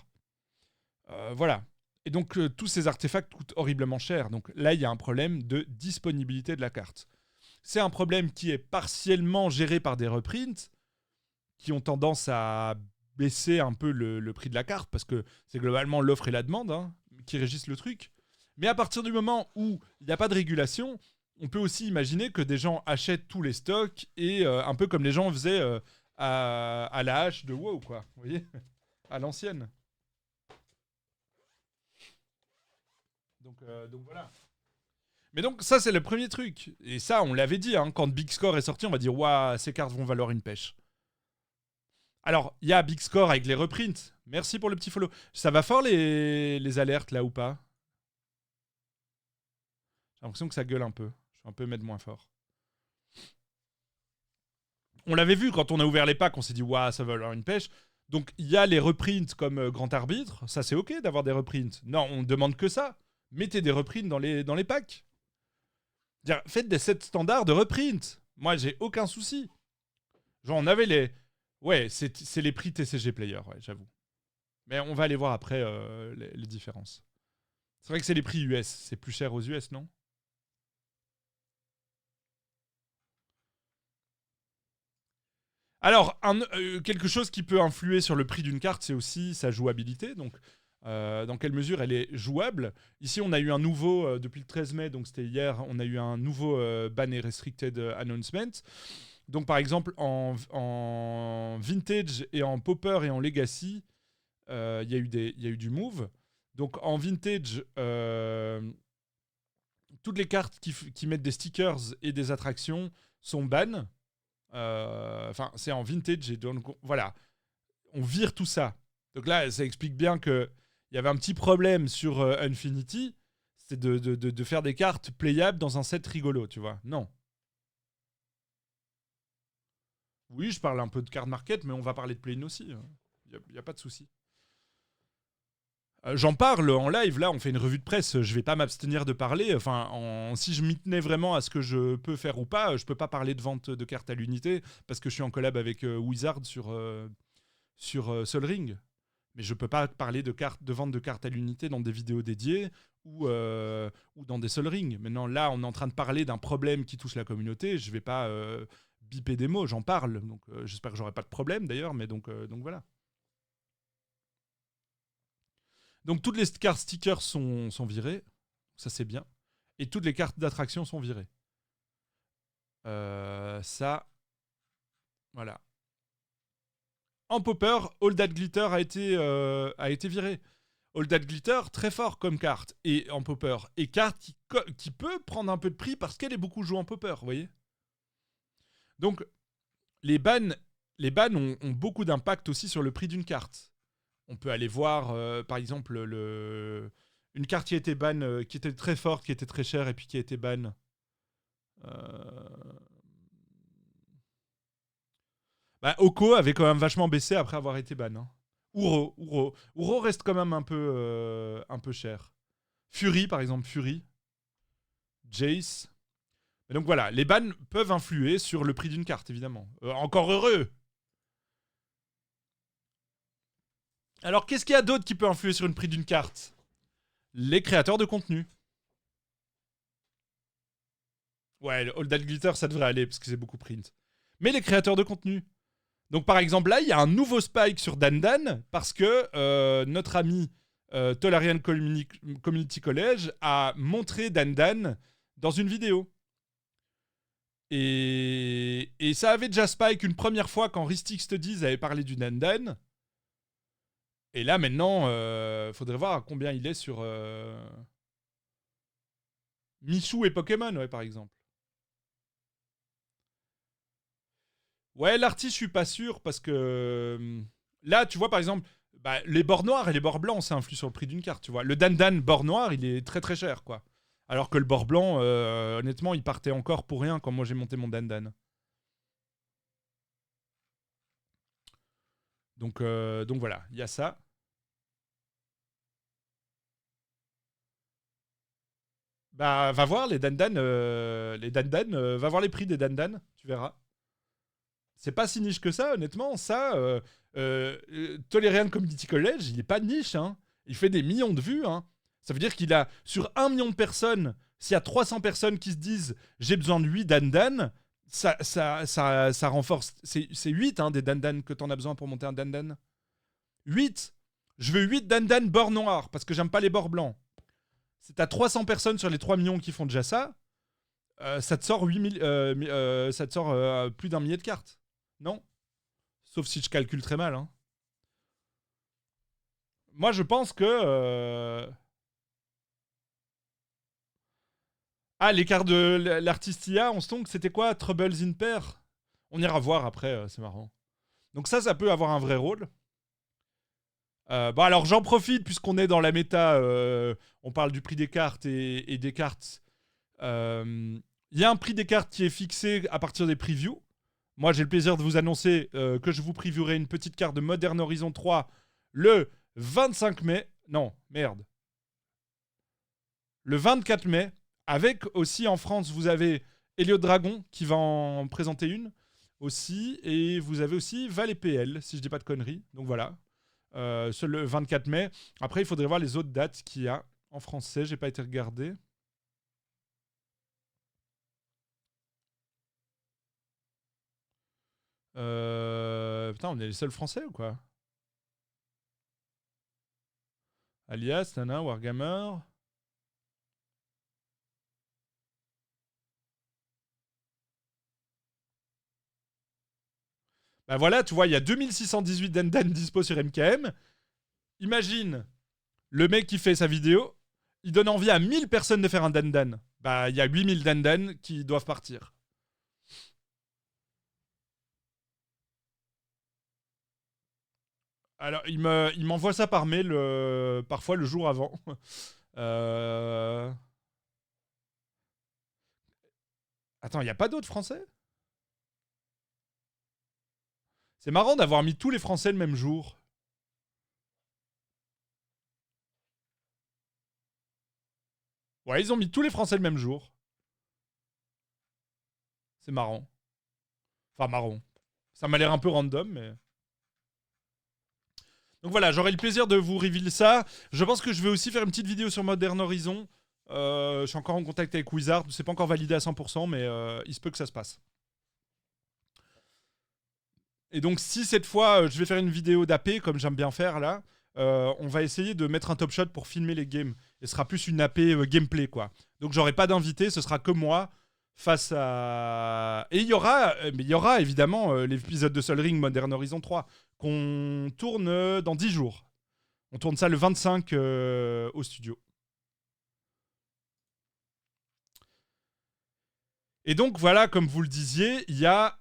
voilà. Et donc tous ces artefacts coûtent horriblement cher. Donc là, il y a un problème de disponibilité de la carte. C'est un problème qui est partiellement géré par des reprints, qui ont tendance à baisser un peu le prix de la carte, parce que c'est globalement l'offre et la demande hein, qui régissent le truc. Mais à partir du moment où il n'y a pas de régulation, on peut aussi imaginer que des gens achètent tous les stocks, et un peu comme les gens faisaient à la hache de WoW, quoi. Vous voyez, à l'ancienne. Donc voilà. Mais donc ça c'est le premier truc. Et ça on l'avait dit, hein, quand Big Score est sorti, on va dire waouh, ces cartes vont valoir une pêche. Alors, il y a Big Score avec les reprints. Merci pour le petit follow. Ça va fort les alertes là ou pas? J'ai l'impression que ça gueule un peu. Je vais un peu mettre moins fort. On l'avait vu quand on a ouvert les packs, on s'est dit waouh, ça va valoir une pêche. Donc il y a les reprints comme Grand Arbitre. Ça c'est ok d'avoir des reprints. Non, on demande que ça. Mettez des reprints dans les packs. Faites des sets standards de reprint. Moi, j'ai aucun souci. Genre, on avait les... Ouais, c'est les prix TCG Player, ouais, j'avoue. Mais on va aller voir après les différences. C'est vrai que c'est les prix US. C'est plus cher aux US, non? Alors, quelque chose qui peut influer sur le prix d'une carte, c'est aussi sa jouabilité. Donc, dans quelle mesure elle est jouable. Ici, on a eu un nouveau, depuis le 13 mai, donc c'était hier, on a eu un nouveau ban et restricted announcement. Donc, par exemple, en Vintage et en Pauper et en Legacy, il y a eu du move. Donc en vintage, toutes les cartes qui mettent des stickers et des attractions sont ban. Enfin, c'est en vintage et donc voilà, on vire tout ça. Donc là, ça explique bien que il y avait un petit problème sur Infinity, c'est de faire des cartes playables dans un set rigolo, tu vois. Non. Oui, je parle un peu de card market, mais on va parler de play-in aussi. Il n'y a pas de souci. J'en parle en live, là, on fait une revue de presse, je vais pas m'abstenir de parler. Enfin, si je m'y tenais vraiment à ce que je peux faire ou pas, je peux pas parler de vente de cartes à l'unité, parce que je suis en collab avec Wizard sur Sol Ring. Mais je peux pas parler de vente de cartes à l'unité dans des vidéos dédiées ou dans des Sol Ring. Maintenant, là, on est en train de parler d'un problème qui touche la communauté, je vais pas biper des mots, j'en parle. Donc j'espère que j'aurai pas de problème d'ailleurs, mais donc voilà. Donc toutes les cartes stickers sont virées. Ça, c'est bien. Et toutes les cartes d'attraction sont virées. Ça, voilà. En popper, All That Glitter a été viré. All That Glitter, très fort comme carte. Et en popper. Et carte qui peut prendre un peu de prix parce qu'elle est beaucoup jouée en popper, vous voyez. Donc, les bans ont beaucoup d'impact aussi sur le prix d'une carte. On peut aller voir, par exemple, une carte qui a été ban, qui était très forte, qui était très chère, et puis qui a été ban. Bah, Oko avait quand même vachement baissé après avoir été ban. Hein. Uro reste quand même un peu cher. Fury, par exemple, Fury. Jace. Et donc voilà, les bans peuvent influer sur le prix d'une carte, évidemment. Encore heureux. Alors, qu'est-ce qu'il y a d'autre qui peut influer sur le prix d'une carte? Les créateurs de contenu. Ouais, le All That Glitter, ça devrait aller, parce que c'est beaucoup print. Mais les créateurs de contenu. Donc, par exemple, là, il y a un nouveau spike sur Dandan, parce que notre ami Tolarian Community College a montré Dandan dans une vidéo. Et ça avait déjà spike une première fois quand Ristic Studies avait parlé du Dandan. Et là, maintenant, faudrait voir à combien il est sur Michou et Pokémon, ouais, par exemple. Ouais, l'artiste, je suis pas sûr parce que là, tu vois, par exemple, bah, les bords noirs et les bords blancs, ça influe sur le prix d'une carte, tu vois. Le Dandan bord noir, il est très très cher, quoi. Alors que le bord blanc, honnêtement, il partait encore pour rien quand moi j'ai monté mon Dandan. Donc voilà, il y a ça. Bah, va voir les Dandan, va voir les prix des Dandan, tu verras. C'est pas si niche que ça, honnêtement. Ça, Tolerian Community College, il est pas niche. Hein. Il fait des millions de vues. Hein. Ça veut dire qu'il a, sur 1 million de personnes, s'il y a 300 personnes qui se disent j'ai besoin de 8 dandan, ça renforce. C'est 8 hein, des dandan que t'en as besoin pour monter un dandan. 8. Je veux 8 dandan bords noirs parce que j'aime pas les bords blancs. Si t'as 300 personnes sur les 3 millions qui font déjà ça, ça te sort, ça te sort plus d'un millier de cartes. Non? Sauf si je calcule très mal. Hein. Moi, je pense que... Ah, l'écart de l'artiste IA, on se tombe, c'était quoi? Troubles in Pair? On ira voir après, c'est marrant. Donc ça peut avoir un vrai rôle. Bon, alors j'en profite, puisqu'on est dans la méta, on parle du prix des cartes et des cartes. Il y a un prix des cartes qui est fixé à partir des previews. Moi, j'ai le plaisir de vous annoncer que je vous previewerai une petite carte de Modern Horizon 3 le 25 mai. Non, merde. Le 24 mai. Avec aussi en France, vous avez Elliot Dragon qui va en présenter une aussi. Et vous avez aussi Val et PL, si je dis pas de conneries. Donc voilà. Le 24 mai. Après, il faudrait voir les autres dates qu'il y a en français. J'ai pas été regardé. Putain, on est les seuls français ou quoi? Alias, Nana, Wargammer. Bah voilà, tu vois, il y a 2618 Dandan dispo sur MKM. Imagine Le mec qui fait sa vidéo, il donne envie à 1000 personnes de faire un dandan. Bah, il y a 8000 dandan qui doivent partir. Alors, il m'envoie ça par mail, parfois le jour avant. Euh... Attends, il n'y a pas d'autres Français? C'est marrant d'avoir mis tous les Français le même jour. Ouais, ils ont mis tous les Français le même jour. C'est marrant. Enfin, marrant. Ça m'a l'air un peu random, mais... Donc voilà, j'aurai le plaisir de vous reveal ça. Je pense que je vais aussi faire une petite vidéo sur Modern Horizon. Je suis encore en contact avec Wizard. C'est pas encore validé à 100%, mais il se peut que ça se passe. Et donc, si cette fois, je vais faire une vidéo d'AP, comme j'aime bien faire là, on va essayer de mettre un top shot pour filmer les games. Et ce sera plus une AP gameplay, quoi. Donc, j'aurai pas d'invité, ce sera que moi face à... Et il y aura évidemment l'épisode de Sol Ring Modern Horizon 3 qu'on tourne dans 10 jours. On tourne ça le 25 au studio. Et donc, voilà, comme vous le disiez, il y a,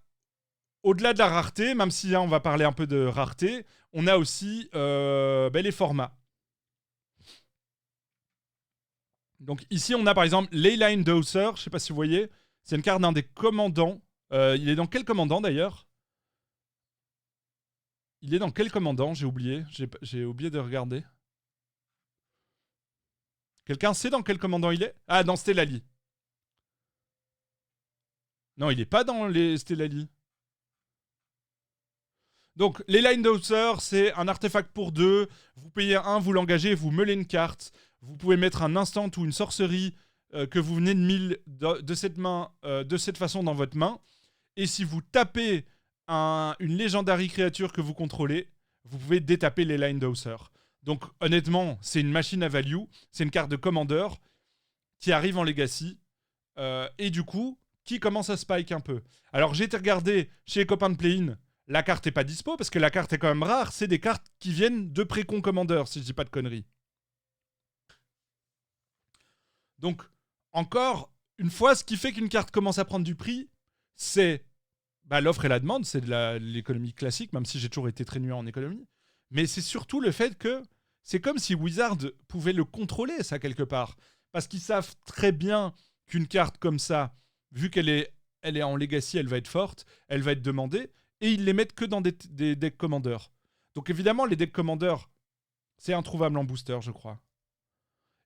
au-delà de la rareté, même si là, on va parler un peu de rareté, on a aussi les formats. Donc ici, on a par exemple Leyline Dowser, je sais pas si vous voyez, c'est une carte d'un des commandants. Il est dans quel commandant d'ailleurs? Il est dans quel commandant? J'ai oublié. J'ai oublié de regarder. Quelqu'un sait dans quel commandant il est? Ah, dans Stellali. Non, il est pas dans les Stellali. Donc, les Line Dowser, c'est un artefact pour 2. Vous payez 1, vous l'engagez, vous meulez une carte. Vous pouvez mettre un instant ou une sorcerie que vous venez de mille de cette main, de cette façon dans votre main. Et si vous tapez une Legendary créature que vous contrôlez, vous pouvez détaper les Line Dowser. Donc, honnêtement, c'est une machine à value. C'est une carte de Commander qui arrive en Legacy. Et du coup, qui commence à spike un peu. Alors, j'ai été regarder chez les copains de Play-In. La carte est pas dispo parce que la carte est quand même rare. C'est des cartes qui viennent de Précon Commander, si je dis pas de conneries. Donc, encore une fois, ce qui fait qu'une carte commence à prendre du prix, c'est l'offre et la demande. C'est de l'économie classique, même si j'ai toujours été très nuant en économie. Mais c'est surtout le fait que c'est comme si Wizard pouvait le contrôler, ça, quelque part. Parce qu'ils savent très bien qu'une carte comme ça, vu qu'elle est en Legacy, elle va être forte, elle va être demandée, et ils les mettent que dans des decks commandeurs. Donc évidemment, les decks commandeurs, c'est introuvable en booster, je crois.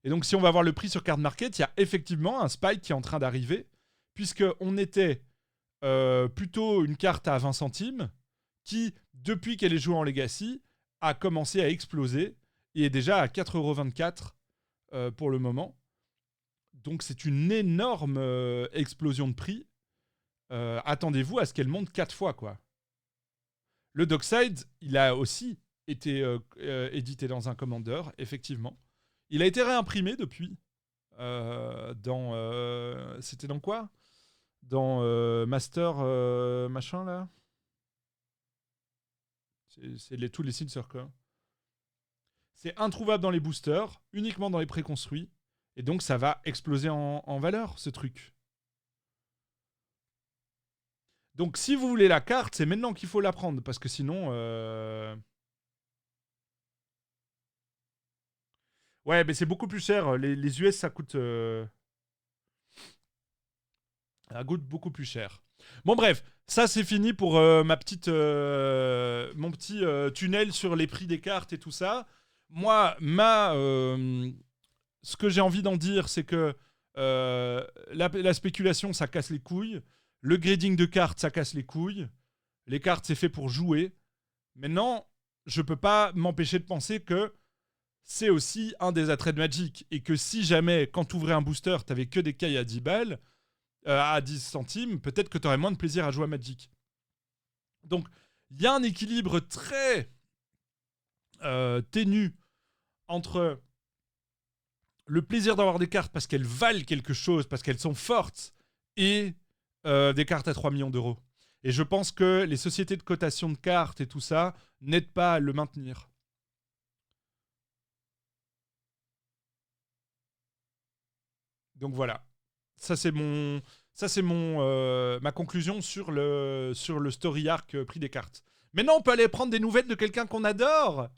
Et donc si on va voir le prix sur Card Market, il y a effectivement un spike qui est en train d'arriver, puisqu'on était plutôt une carte à 20 centimes, qui, depuis qu'elle est jouée en Legacy, a commencé à exploser, et est déjà à 4,24€ pour le moment. Donc c'est une énorme explosion de prix. Attendez-vous à ce qu'elle monte 4 fois, quoi. Le Dockside, il a aussi été édité dans un Commander, effectivement. Il a été réimprimé depuis. C'était dans quoi? Dans Master machin, là. C'est tous les signes circles. C'est introuvable dans les boosters, uniquement dans les préconstruits. Et donc, ça va exploser en valeur, ce truc. Donc, si vous voulez la carte, c'est maintenant qu'il faut la prendre. Parce que sinon... Ouais, mais c'est beaucoup plus cher. Les US, ça coûte... Ça coûte beaucoup plus cher. Bon, bref. Ça, c'est fini pour mon petit tunnel sur les prix des cartes et tout ça. Moi, ce que j'ai envie d'en dire, c'est que la spéculation, ça casse les couilles. Le grading de cartes, ça casse les couilles. Les cartes, c'est fait pour jouer. Maintenant, je peux pas m'empêcher de penser que c'est aussi un des attraits de Magic. Et que si jamais, quand tu ouvrais un booster, t'avais que des cailles à 10 balles, à 10 centimes, peut-être que t'aurais moins de plaisir à jouer à Magic. Donc, il y a un équilibre très ténu entre le plaisir d'avoir des cartes parce qu'elles valent quelque chose, parce qu'elles sont fortes, et des cartes à 3 millions d'euros. Et je pense que les sociétés de cotation de cartes et tout ça n'aident pas à le maintenir. Donc voilà. Ça, c'est ma conclusion sur le story arc Prix des cartes. Maintenant, on peut aller prendre des nouvelles de quelqu'un qu'on adore.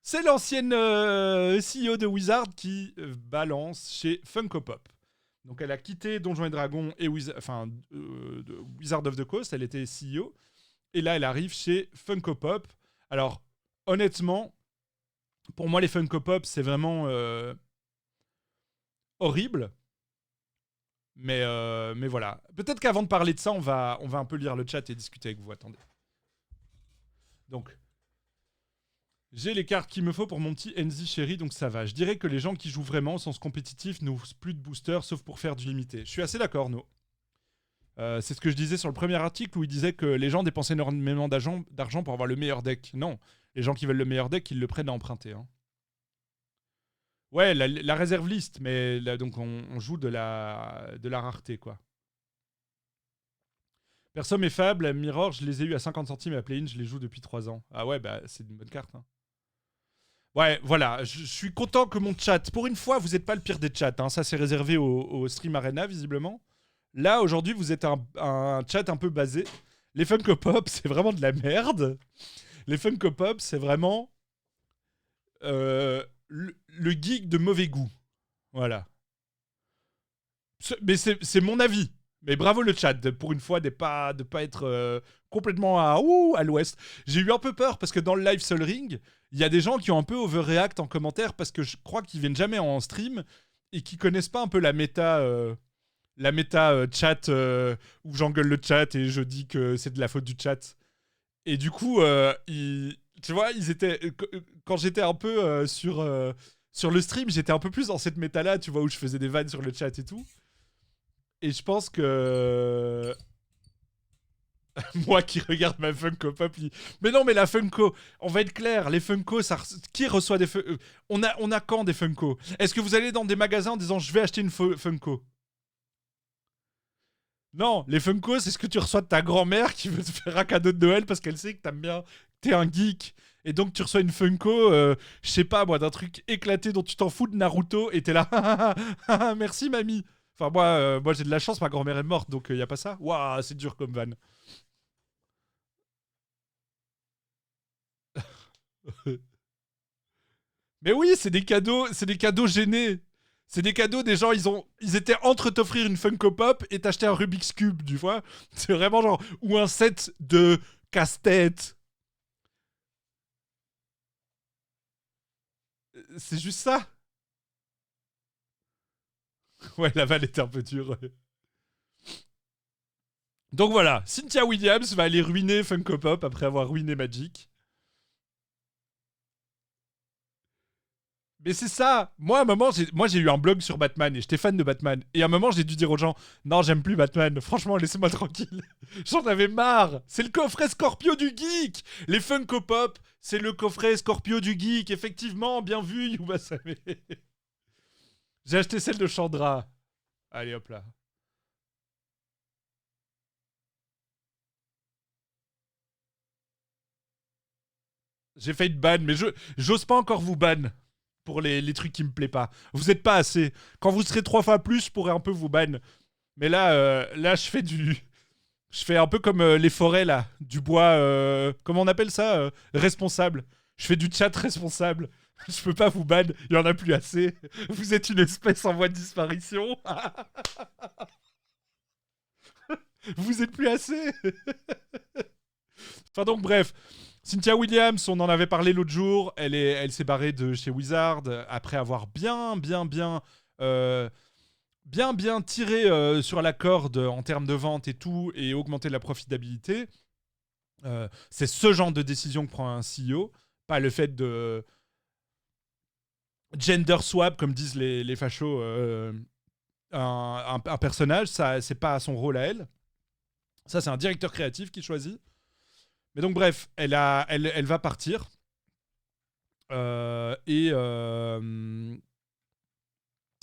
C'est l'ancienne CEO de Wizard qui balance chez Funko Pop. Donc elle a quitté Donjons et Dragons et Wizard of the Coast, elle était CEO. Et là, elle arrive chez Funko Pop. Alors, honnêtement, pour moi, les Funko Pop, c'est vraiment horrible. Mais voilà. Peut-être qu'avant de parler de ça, on va un peu lire le chat et discuter avec vous. Attendez. Donc, j'ai les cartes qu'il me faut pour mon petit Enzi chéri, donc ça va. Je dirais que les gens qui jouent vraiment au sens compétitif n'ouvrent plus de booster, sauf pour faire du limité. Je suis assez d'accord, No. C'est ce que je disais sur le premier article où il disait que les gens dépensaient énormément d'argent pour avoir le meilleur deck. Non, les gens qui veulent le meilleur deck, ils le prennent à emprunter. Hein. Ouais, la réserve liste, mais là, donc on joue de la rareté, quoi. Perso, mes fables, Mirror, je les ai eu à 50 centimes à Play-in, je les joue depuis 3 ans. Ah ouais, bah c'est une bonne carte. Hein. Ouais, voilà, je suis content que mon chat, pour une fois, vous n'êtes pas le pire des chats. Hein. Ça, c'est réservé au Stream Arena, visiblement. Là, aujourd'hui, vous êtes un chat un peu basé. Les Funko Pop, c'est vraiment de la merde. Les Funko Pop, c'est vraiment le geek de mauvais goût. Voilà. Mais c'est mon avis. Mais bravo le chat, pour une fois, de pas être complètement à l'ouest. J'ai eu un peu peur parce que dans le live Sol Ring, il y a des gens qui ont un peu overreact en commentaire parce que je crois qu'ils viennent jamais en stream et qui connaissent pas un peu la méta chat où j'engueule le chat et je dis que c'est de la faute du chat. Et du coup, tu vois, ils étaient quand j'étais un peu sur le stream, j'étais un peu plus dans cette méta là, tu vois, où je faisais des vannes sur le chat et tout. Et je pense que moi qui regarde ma Funko Pop, mais non, mais la Funko, on va être clair, les Funko, qui reçoit des Funko? On a quand des Funko? Est-ce que vous allez dans des magasins en disant je vais acheter une Funko? Non, les Funko, c'est ce que tu reçois de ta grand-mère qui veut te faire un cadeau de Noël parce qu'elle sait que t'aimes bien, t'es un geek. Et donc tu reçois une Funko, je sais pas moi, d'un truc éclaté dont tu t'en fous de Naruto et t'es là, merci mamie. Enfin moi j'ai de la chance, ma grand-mère est morte donc y a pas ça. Waouh, c'est dur comme van. Mais oui, c'est des cadeaux gênés. C'est des cadeaux des gens, ils étaient entre t'offrir une Funko Pop et t'acheter un Rubik's Cube, tu vois. C'est vraiment genre, ou un set de casse-tête. C'est juste ça. Ouais, la vanne était un peu dure. Donc voilà, Cynthia Williams va aller ruiner Funko Pop après avoir ruiné Magic. Mais c'est ça. Moi, à un moment, j'ai eu un blog sur Batman et j'étais fan de Batman. Et à un moment, j'ai dû dire aux gens, non, j'aime plus Batman. Franchement, laissez-moi tranquille. J'en avais marre. C'est le coffret Scorpio du geek. Les Funko Pop, c'est le coffret Scorpio du geek. Effectivement, bien vu, Yuba Samé. J'ai acheté celle de Chandra. Allez, hop là. J'ai failli ban, mais j'ose pas encore vous ban pour les trucs qui me plaisent pas. Vous êtes pas assez. Quand vous serez 3 fois plus, je pourrais un peu vous ban. Mais là, je fais un peu comme les forêts là, du bois. Comment on appelle ça responsable. Je fais du chat responsable. Je peux pas vous ban, il y en a plus assez. Vous êtes une espèce en voie de disparition. Vous êtes plus assez. Enfin donc bref, Cynthia Williams, on en avait parlé l'autre jour. Elle s'est barrée de chez Wizard après avoir euh, bien tiré sur la corde en termes de vente et tout et augmenté la profitabilité. C'est ce genre de décision que prend un CEO, pas le fait de gender swap comme disent les fachos un personnage, ça c'est pas son rôle à elle. Ça c'est un directeur créatif qui choisit. Mais donc bref, elle va partir. Et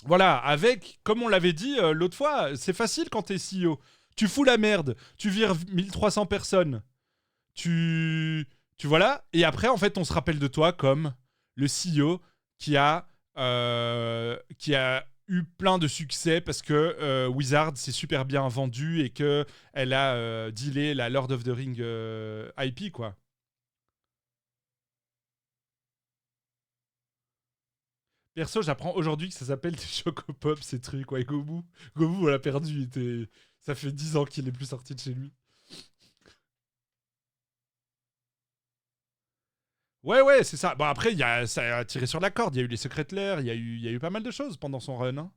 voilà, avec, comme on l'avait dit l'autre fois, c'est facile quand t'es CEO. Tu fous la merde, tu vires 1300 personnes, tu voilà, et après, en fait, on se rappelle de toi comme le CEO qui a eu plein de succès parce que Wizard s'est super bien vendu et que elle a dealé la Lord of the Ring IP, quoi. Perso, j'apprends aujourd'hui que ça s'appelle des Chocopop, ces trucs. Ouais, Gomu, on l'a perdu. Ça fait 10 ans qu'il est plus sorti de chez lui. Ouais, ouais, c'est ça. Bon, après, ça a tiré sur la corde. Il y a eu les Secret Lair, il y a eu pas mal de choses pendant son run, hein.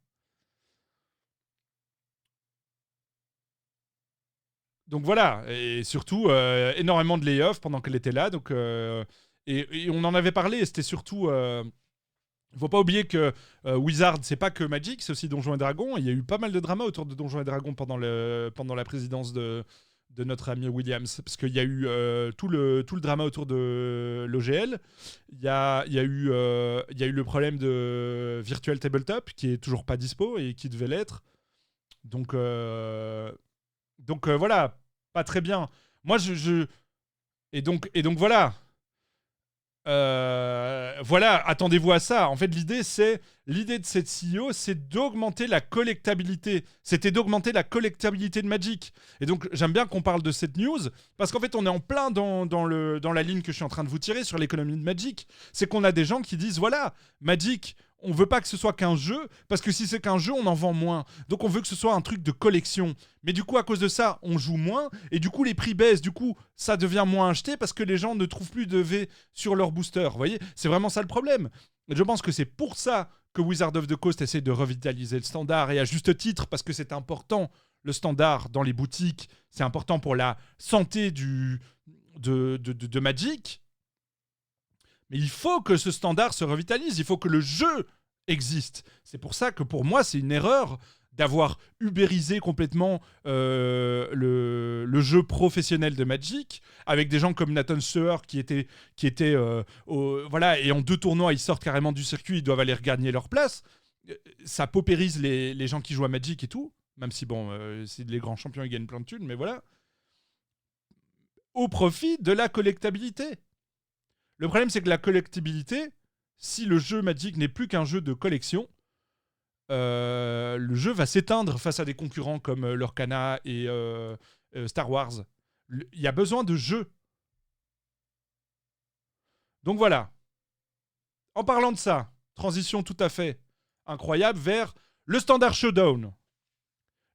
Donc voilà, et surtout énormément de layoffs pendant qu'elle était là. Donc, et on en avait parlé, et c'était surtout. Faut pas oublier que Wizard, c'est pas que Magic, c'est aussi Donjons et Dragons. Il y a eu pas mal de drama autour de Donjons et Dragons pendant la présidence de notre ami Williams. Parce qu'il y a eu tout le drama autour de l'OGL. Il y a eu le problème de Virtual Tabletop, qui est toujours pas dispo et qui devait l'être. Donc, voilà, pas très bien. Moi, et donc voilà. Voilà, attendez-vous à ça. En fait, l'idée de cette CEO, c'est d'augmenter la collectabilité. C'était d'augmenter la collectabilité de Magic. Et donc, j'aime bien qu'on parle de cette news parce qu'en fait, on est en plein dans la ligne que je suis en train de vous tirer sur l'économie de Magic. C'est qu'on a des gens qui disent voilà, Magic, on veut pas que ce soit qu'un jeu parce que si c'est qu'un jeu, on en vend moins. Donc, on veut que ce soit un truc de collection. Mais du coup, à cause de ça, on joue moins et du coup, les prix baissent. Du coup, ça devient moins acheté parce que les gens ne trouvent plus de V sur leur booster. Vous voyez, c'est vraiment ça le problème. Et je pense que c'est pour ça que Wizard of the Coast essaie de revitaliser le standard et à juste titre parce que c'est important. Le standard dans les boutiques, c'est important pour la santé de Magic. Mais il faut que ce standard se revitalise, il faut que le jeu existe. C'est pour ça que pour moi, c'est une erreur d'avoir ubérisé complètement le jeu professionnel de Magic, avec des gens comme Nathan Stewart qui étaient voilà, et en 2 tournois, ils sortent carrément du circuit, ils doivent aller regagner leur place. Ça paupérise les gens qui jouent à Magic et tout, même si, bon, c'est les grands champions, ils gagnent plein de thunes, mais voilà, au profit de la collectabilité. Le problème, c'est que la collectibilité, si le jeu Magic n'est plus qu'un jeu de collection, le jeu va s'éteindre face à des concurrents comme Lorcana et Star Wars. Il y a besoin de jeux. Donc voilà. En parlant de ça, transition tout à fait incroyable vers le Standard Showdown.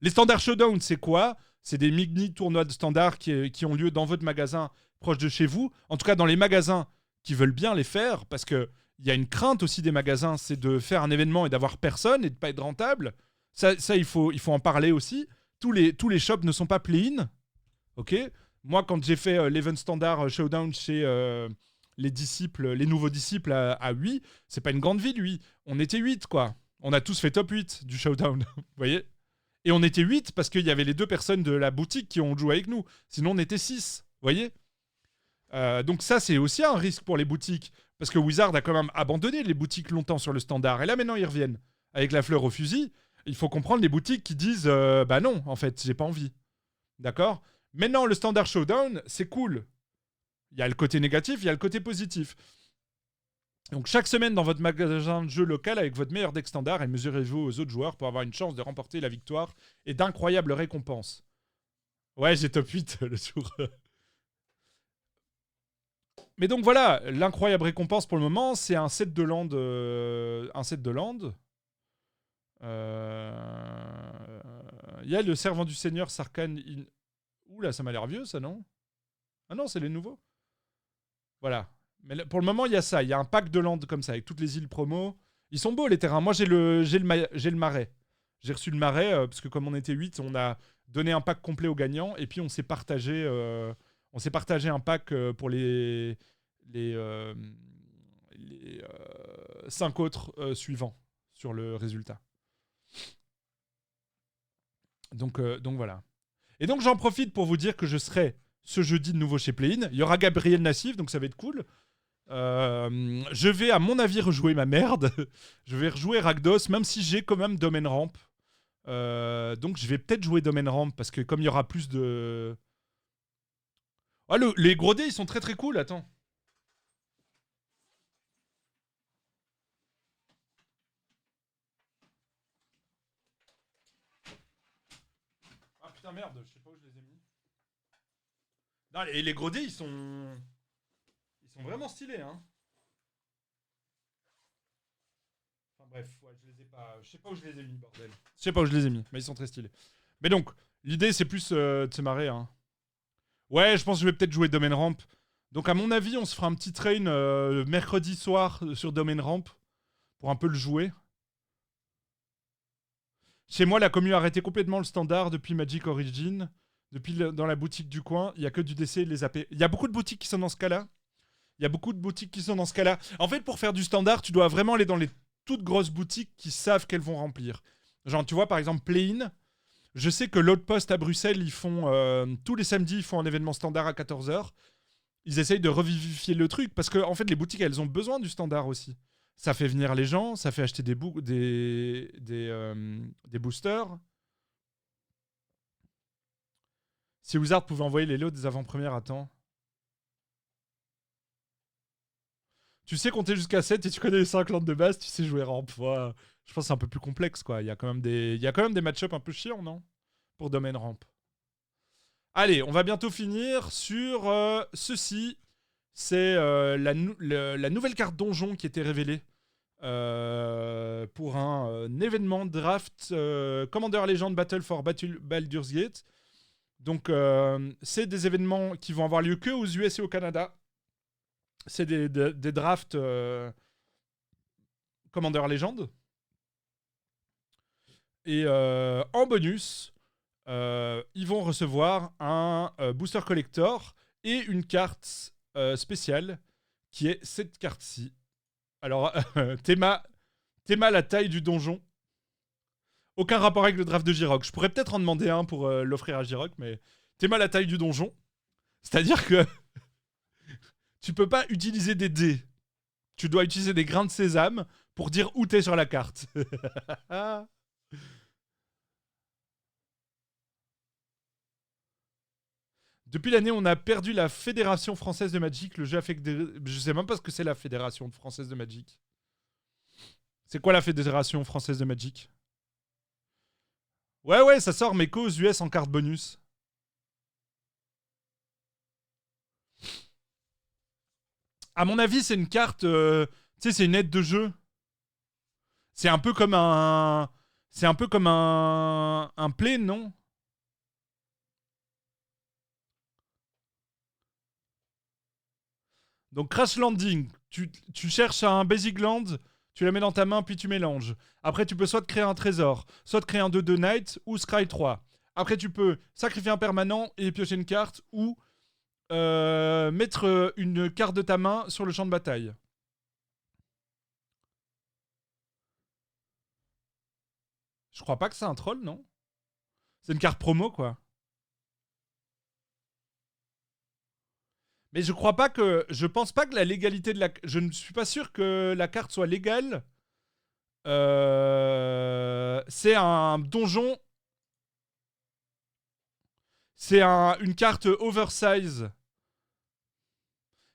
Les Standard Showdown, c'est quoi? C'est des mini-tournois de standard qui ont lieu dans votre magasin proche de chez vous. En tout cas, dans les magasins qui veulent bien les faire, parce que il y a une crainte aussi des magasins, c'est de faire un événement et d'avoir personne et de pas être rentable. Ça il faut en parler aussi. Tous les shops ne sont pas play-in. Ok. Moi, quand j'ai fait l'Event Standard Showdown chez les nouveaux disciples à 8, c'est pas une grande ville, 8. On était 8, quoi. On a tous fait top 8 du Showdown. Vous voyez? Et on était 8 parce qu'il y avait les 2 personnes de la boutique qui ont joué avec nous. Sinon, on était 6. Vous voyez? Donc ça, c'est aussi un risque pour les boutiques. Parce que Wizard a quand même abandonné les boutiques longtemps sur le standard. Et là, maintenant, ils reviennent. Avec la fleur au fusil, il faut comprendre les boutiques qui disent bah non, en fait, j'ai pas envie. D'accord? Maintenant, le standard showdown, c'est cool. Il y a le côté négatif, il y a le côté positif. Donc chaque semaine dans votre magasin de jeu local avec votre meilleur deck standard et mesurez-vous aux autres joueurs pour avoir une chance de remporter la victoire et d'incroyables récompenses. Ouais, j'ai top 8 le tour. Mais donc voilà, l'incroyable récompense pour le moment, c'est un set de land. Un set de land. Il y a le servant du seigneur Sarkhan. Oula, ça m'a l'air vieux ça, non? Ah non, c'est les nouveaux. Voilà. Mais pour le moment, il y a ça. Il y a un pack de land comme ça, avec toutes les îles promo. Ils sont beaux les terrains. Moi, j'ai le marais. J'ai reçu le marais, parce que comme on était 8, on a donné un pack complet aux gagnants. Et puis, on s'est partagé un pack pour les 5 autres suivants sur le résultat. Donc voilà. Et donc j'en profite pour vous dire que je serai ce jeudi de nouveau chez Play-In. Il y aura Gabriel Nassif, donc ça va être cool. Je vais à mon avis rejouer ma merde. Je vais rejouer Rakdos, même si j'ai quand même Domain Ramp. Donc je vais peut-être jouer Domain Ramp parce que comme il y aura plus de... Ah, les gros dés, ils sont très très cool, attends. putain, merde, je sais pas où je les ai mis. Non, et les gros dés, ils sont vraiment stylés, hein. Enfin bref, ouais, je les ai pas. Je sais pas où je les ai mis, bordel. Je sais pas où je les ai mis, mais ils sont très stylés. Mais donc, l'idée, c'est plus de se marrer, hein. Ouais, je pense que je vais peut-être jouer Domain Ramp. Donc, à mon avis, on se fera un petit train mercredi soir sur Domain Ramp pour un peu le jouer. Chez moi, la commu a arrêté complètement le standard depuis Magic Origin. Dans la boutique du coin, il n'y a que du DC et les AP. Il y a beaucoup de boutiques qui sont dans ce cas-là. En fait, pour faire du standard, tu dois vraiment aller dans les toutes grosses boutiques qui savent qu'elles vont remplir. Genre, tu vois, par exemple, Play-in. Je sais que l'Outpost à Bruxelles, ils font tous les samedis, ils font un événement standard à 14h. Ils essayent de revivifier le truc parce que, en fait, les boutiques, elles ont besoin du standard aussi. Ça fait venir les gens, ça fait acheter des boosters. Si Wizard pouvait envoyer les lots des avant-premières, attends. Tu sais compter jusqu'à 7 et tu connais les 5 landes de base, tu sais jouer ramp. Ouais, je pense que c'est un peu plus complexe, quoi. Il y a quand même des match-ups un peu chiants, non? Pour domaine ramp. Allez, on va bientôt finir sur ceci. C'est la nouvelle carte donjon qui était révélée pour un événement draft Commander Legend Battle for Baldur's Gate. Donc, c'est des événements qui vont avoir lieu que aux US et au Canada. C'est des drafts Commander Legend. Et en bonus, ils vont recevoir un booster collector et une carte spéciale qui est cette carte-ci. Alors, théma la taille du donjon. Aucun rapport avec le draft de Giroc. Je pourrais peut-être en demander un pour l'offrir à Giroc, mais théma la taille du donjon. C'est-à-dire que tu peux pas utiliser des dés. Tu dois utiliser des grains de sésame pour dire où t'es sur la carte. Depuis l'année, on a perdu la Fédération Française de Magic. Le jeu a fait que je sais même pas ce que c'est la Fédération Française de Magic. C'est quoi la Fédération Française de Magic? Ouais, ça sort, mais qu'aux US en carte bonus. À mon avis, c'est une carte... tu sais, c'est une aide de jeu. C'est un peu comme un... C'est un peu comme un play, non? Donc Crash Landing, tu cherches un Basic Land, tu la mets dans ta main, puis tu mélanges. Après, tu peux soit te créer un trésor, soit te créer un 2-2 Knight, ou Scry 3. Après, tu peux sacrifier un permanent et piocher une carte, ou mettre une carte de ta main sur le champ de bataille. Je crois pas que c'est un troll, non? C'est une carte promo, quoi. Mais je crois pas que... Je pense pas que la légalité de la... Je ne suis pas sûr que la carte soit légale. C'est un donjon. C'est une carte oversize.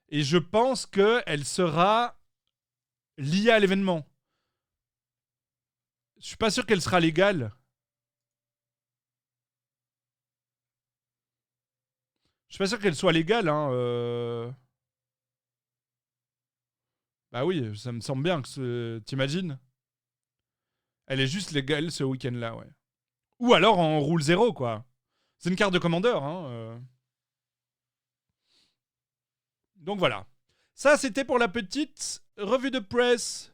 Et je pense qu'elle sera liée à l'événement. Je suis pas sûr qu'elle sera légale. Je suis pas sûr qu'elle soit légale, hein. Bah oui, ça me semble bien que t'imagines. Elle est juste légale ce week-end-là, ouais. Ou alors en rule 0, quoi. C'est une carte de commandeur, hein. Donc voilà. Ça, c'était pour la petite revue de presse